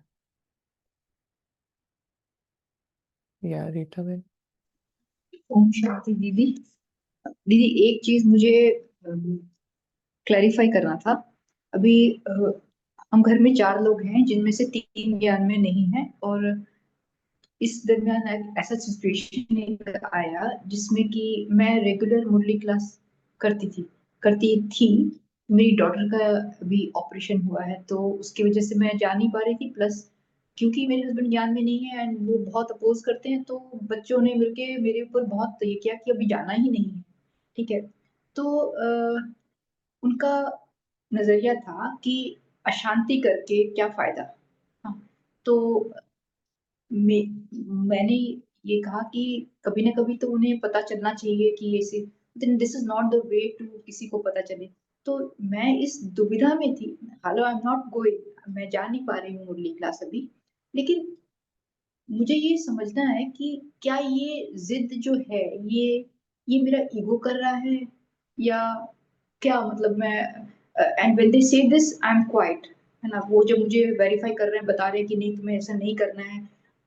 या रीटा बेन। ओम शांति दीदी। दीदी एक चीज मुझे क्लैरिफाई करना था। अभी हम घर में 4 लोग हैं जिनमें से 3 ज्ञान में नहीं है, और इस दरमियान एक ऐसा सिचुएशन आया जिसमें कि मैं रेगुलर मुरली क्लास करती थी। मेरी डॉटर का अभी ऑपरेशन हुआ है तो उसकी वजह से मैं जा नहीं पा रही थी, प्लस क्योंकि मेरे हस्बैंड ज्ञान में नहीं है एंड वो बहुत अपोज करते हैं, तो बच्चों ने मिलके मेरे ऊपर बहुत ये किया कि अभी जाना ही नहीं है। ठीक है। तो उनका नजरिया था कि अशांति करके क्या फायदा। हाँ। तो मैंने ये कहा कि कभी ना कभी तो उन्हें पता चलना चाहिए कि ऐसे, this is not the way to किसी को पता चले। तो मैं इस दुविधा में थी। Hello, I am not going, मैं जा नहीं पा रही हूँ मुरली क्लास अभी, लेकिन मुझे ये समझना है कि क्या ये जिद जो है, ये मेरा ईगो कर रहा है या क्या, मतलब मैं, एंड व्हेन दे से दिस आई एम क्वाइट, है ना, वो जब मुझे वेरीफाई कर रहे हैं, बता रहे हैं कि नहीं तुम्हें ऐसा नहीं करना है,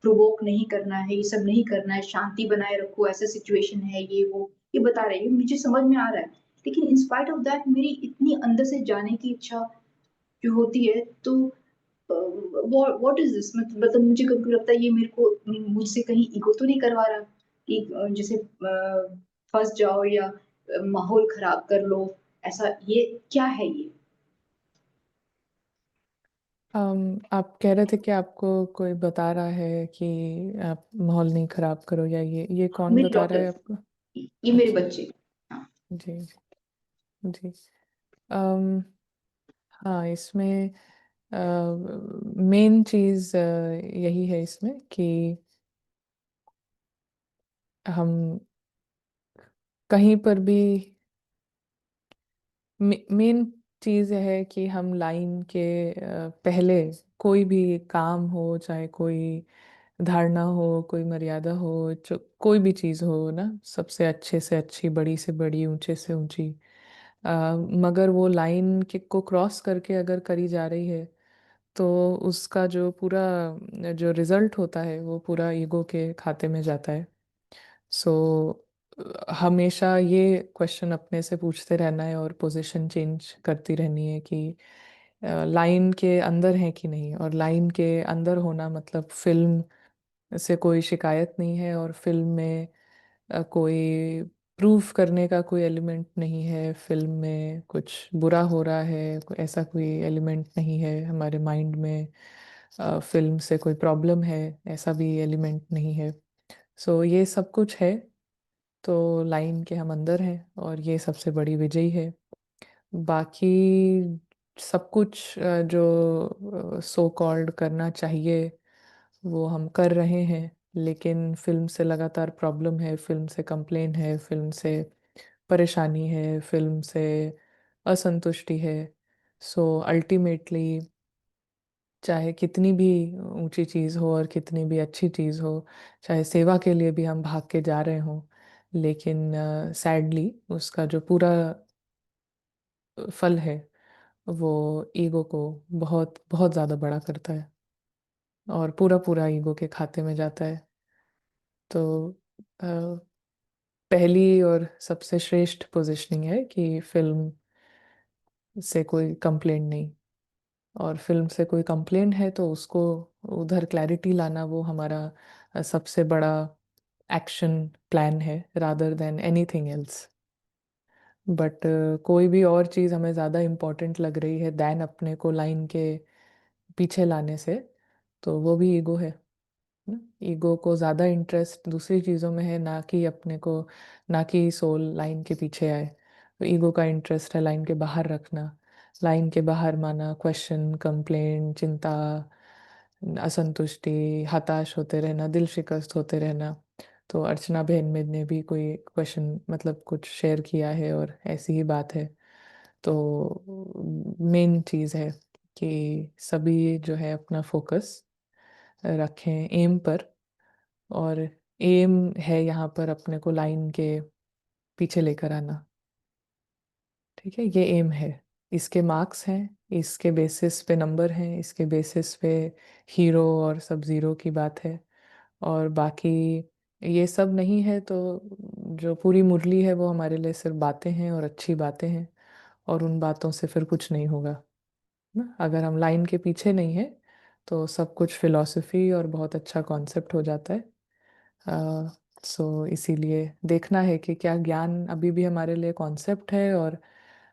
प्रोवोक नहीं करना है, ये सब नहीं करना है, शांति बनाए रखो, ऐसा सिचुएशन है, ये बता रहे हैं, मुझे समझ में आ रहा है। लेकिन इंस्पाइट ऑफ दैट मेरी इतनी अंदर से जाने की इच्छा जो होती है, तो व्हाट इज दिस, मतलब मुझे कभी लगता है ये मेरे को मुझसे कहीं ईगो तो नहीं करवा रहा कि जैसे फंस जाओ या माहौल खराब कर लो, ऐसा ये क्या है ये। आप कह रहे थे कि आपको कोई बता रहा है कि आप माहौल नहीं खराब करो, या ये कौन मेरी बता रहा है डॉटर, आपको? ये मेरे अच्छा। बच्चे। हाँ। जी जी। अम, हाँ, इसमें मेन चीज़ यही है इसमें कि हम कहीं पर भी, मेन चीज़ यह है कि हम लाइन के पहले कोई भी काम हो, चाहे कोई धारणा हो, कोई मर्यादा हो, जो कोई भी चीज़ हो ना, सबसे अच्छे से अच्छी, बड़ी से बड़ी, ऊंचे से ऊंची, मगर वो लाइन के को क्रॉस करके अगर करी जा रही है, तो उसका जो पूरा जो रिजल्ट होता है वो पूरा ईगो के खाते में जाता है। सो हमेशा ये क्वेश्चन अपने से पूछते रहना है और पोजीशन चेंज करती रहनी है कि लाइन के अंदर है कि नहीं, और लाइन के अंदर होना मतलब फिल्म से कोई शिकायत नहीं है, और फिल्म में कोई प्रूफ करने का कोई एलिमेंट नहीं है, फिल्म में कुछ बुरा हो रहा है, ऐसा कोई एलिमेंट नहीं है हमारे माइंड में, फिल्म से कोई प्रॉब्लम है, ऐसा भी एलिमेंट नहीं है। सो ये सब कुछ है, तो लाइन के हम अंदर हैं, और ये सबसे बड़ी विजयी है। बाकी सब कुछ जो सो कॉल्ड करना चाहिए वो हम कर रहे हैं, लेकिन फिल्म से लगातार प्रॉब्लम है, फिल्म से कंप्लेन है, फिल्म से परेशानी है, फिल्म से असंतुष्टि है, सो अल्टीमेटली चाहे कितनी भी ऊंची चीज़ हो और कितनी भी अच्छी चीज़ हो, चाहे सेवा के लिए भी हम भाग के जा रहे हों, लेकिन सैडली उसका जो पूरा फल है वो ईगो को बहुत बहुत ज़्यादा बड़ा करता है और पूरा पूरा ईगो के खाते में जाता है। तो अ, पहली और सबसे श्रेष्ठ पोजीशनिंग है कि फिल्म से कोई कंप्लेंट नहीं, और फिल्म से कोई कंप्लेंट है तो उसको उधर क्लैरिटी लाना वो हमारा सबसे बड़ा एक्शन प्लान है rather than anything else. But कोई भी और चीज़ हमें ज़्यादा इम्पोर्टेंट लग रही है दैन अपने को लाइन के पीछे लाने से, तो वो भी ईगो है ना। ईगो को ज़्यादा इंटरेस्ट दूसरी चीज़ों में है, ना कि अपने को, ना कि सोल लाइन के पीछे आए। तो ईगो का इंटरेस्ट है लाइन के बाहर रखना, लाइन के बाहर माना क्वेश्चन, कंप्लेंट, चिंता, असंतुष्टि, हताश होते रहना, दिल शिकस्त होते रहना। तो अर्चना बहन में ने भी कोई क्वेश्चन मतलब कुछ शेयर किया है और ऐसी ही बात है। तो मेन चीज़ है कि सभी जो है अपना फोकस रखें एम पर, और एम है यहाँ पर अपने को लाइन के पीछे लेकर आना। ठीक है, ये एम है, इसके मार्क्स हैं, इसके बेसिस पे नंबर हैं, इसके बेसिस पे हीरो और सब ज़ीरो की बात है। और बाकी ये सब नहीं है तो जो पूरी मुरली है वो हमारे लिए सिर्फ बातें हैं और अच्छी बातें हैं, और उन बातों से फिर कुछ नहीं होगा ना। अगर हम लाइन के पीछे नहीं है तो सब कुछ फिलॉसफी और बहुत अच्छा कॉन्सेप्ट हो जाता है। सो इसीलिए देखना है कि क्या ज्ञान अभी भी हमारे लिए कॉन्सेप्ट है और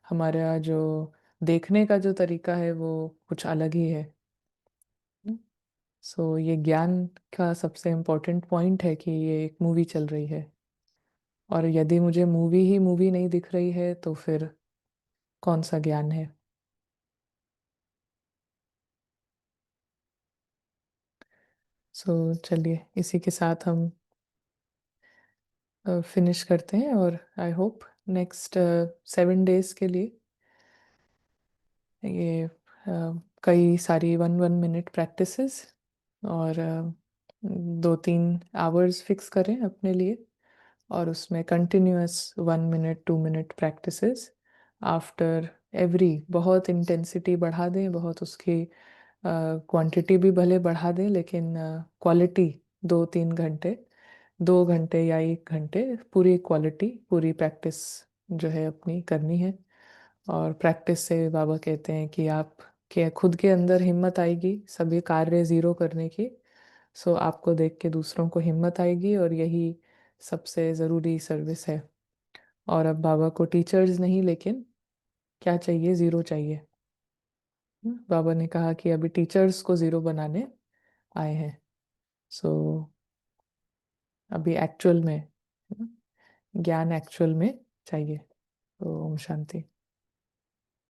हमारा जो देखने का जो तरीका है वो कुछ अलग ही है। सो ये ज्ञान का सबसे इम्पोर्टेंट पॉइंट है कि ये एक मूवी चल रही है, और यदि मुझे मूवी ही मूवी नहीं दिख रही है तो फिर कौन सा ज्ञान है। सो चलिए इसी के साथ हम फिनिश करते हैं, और आई होप नेक्स्ट 7 डेज के लिए ये कई सारी 1-1 मिनट प्रैक्टिसेस और 2-3 आवर्स फिक्स करें अपने लिए, और उसमें continuous 1 minute 2 minute practices after every, बहुत इंटेंसिटी बढ़ा दें, बहुत उसकी क्वांटिटी भी भले बढ़ा दें, लेकिन क्वालिटी 2-3 घंटे, 2 घंटे या 1 घंटे पूरी क्वालिटी पूरी प्रैक्टिस जो है अपनी करनी है। और प्रैक्टिस से बाबा कहते हैं कि आप के खुद के अंदर हिम्मत आएगी सभी कार्य ज़ीरो करने की, सो आपको देख के दूसरों को हिम्मत आएगी, और यही सबसे ज़रूरी सर्विस है। और अब बाबा को टीचर्स नहीं, लेकिन क्या चाहिए, ज़ीरो चाहिए। बाबा ने कहा कि अभी टीचर्स को ज़ीरो बनाने आए हैं। सो अभी एक्चुअल में ज्ञान एक्चुअल में चाहिए। तो ओम शांति।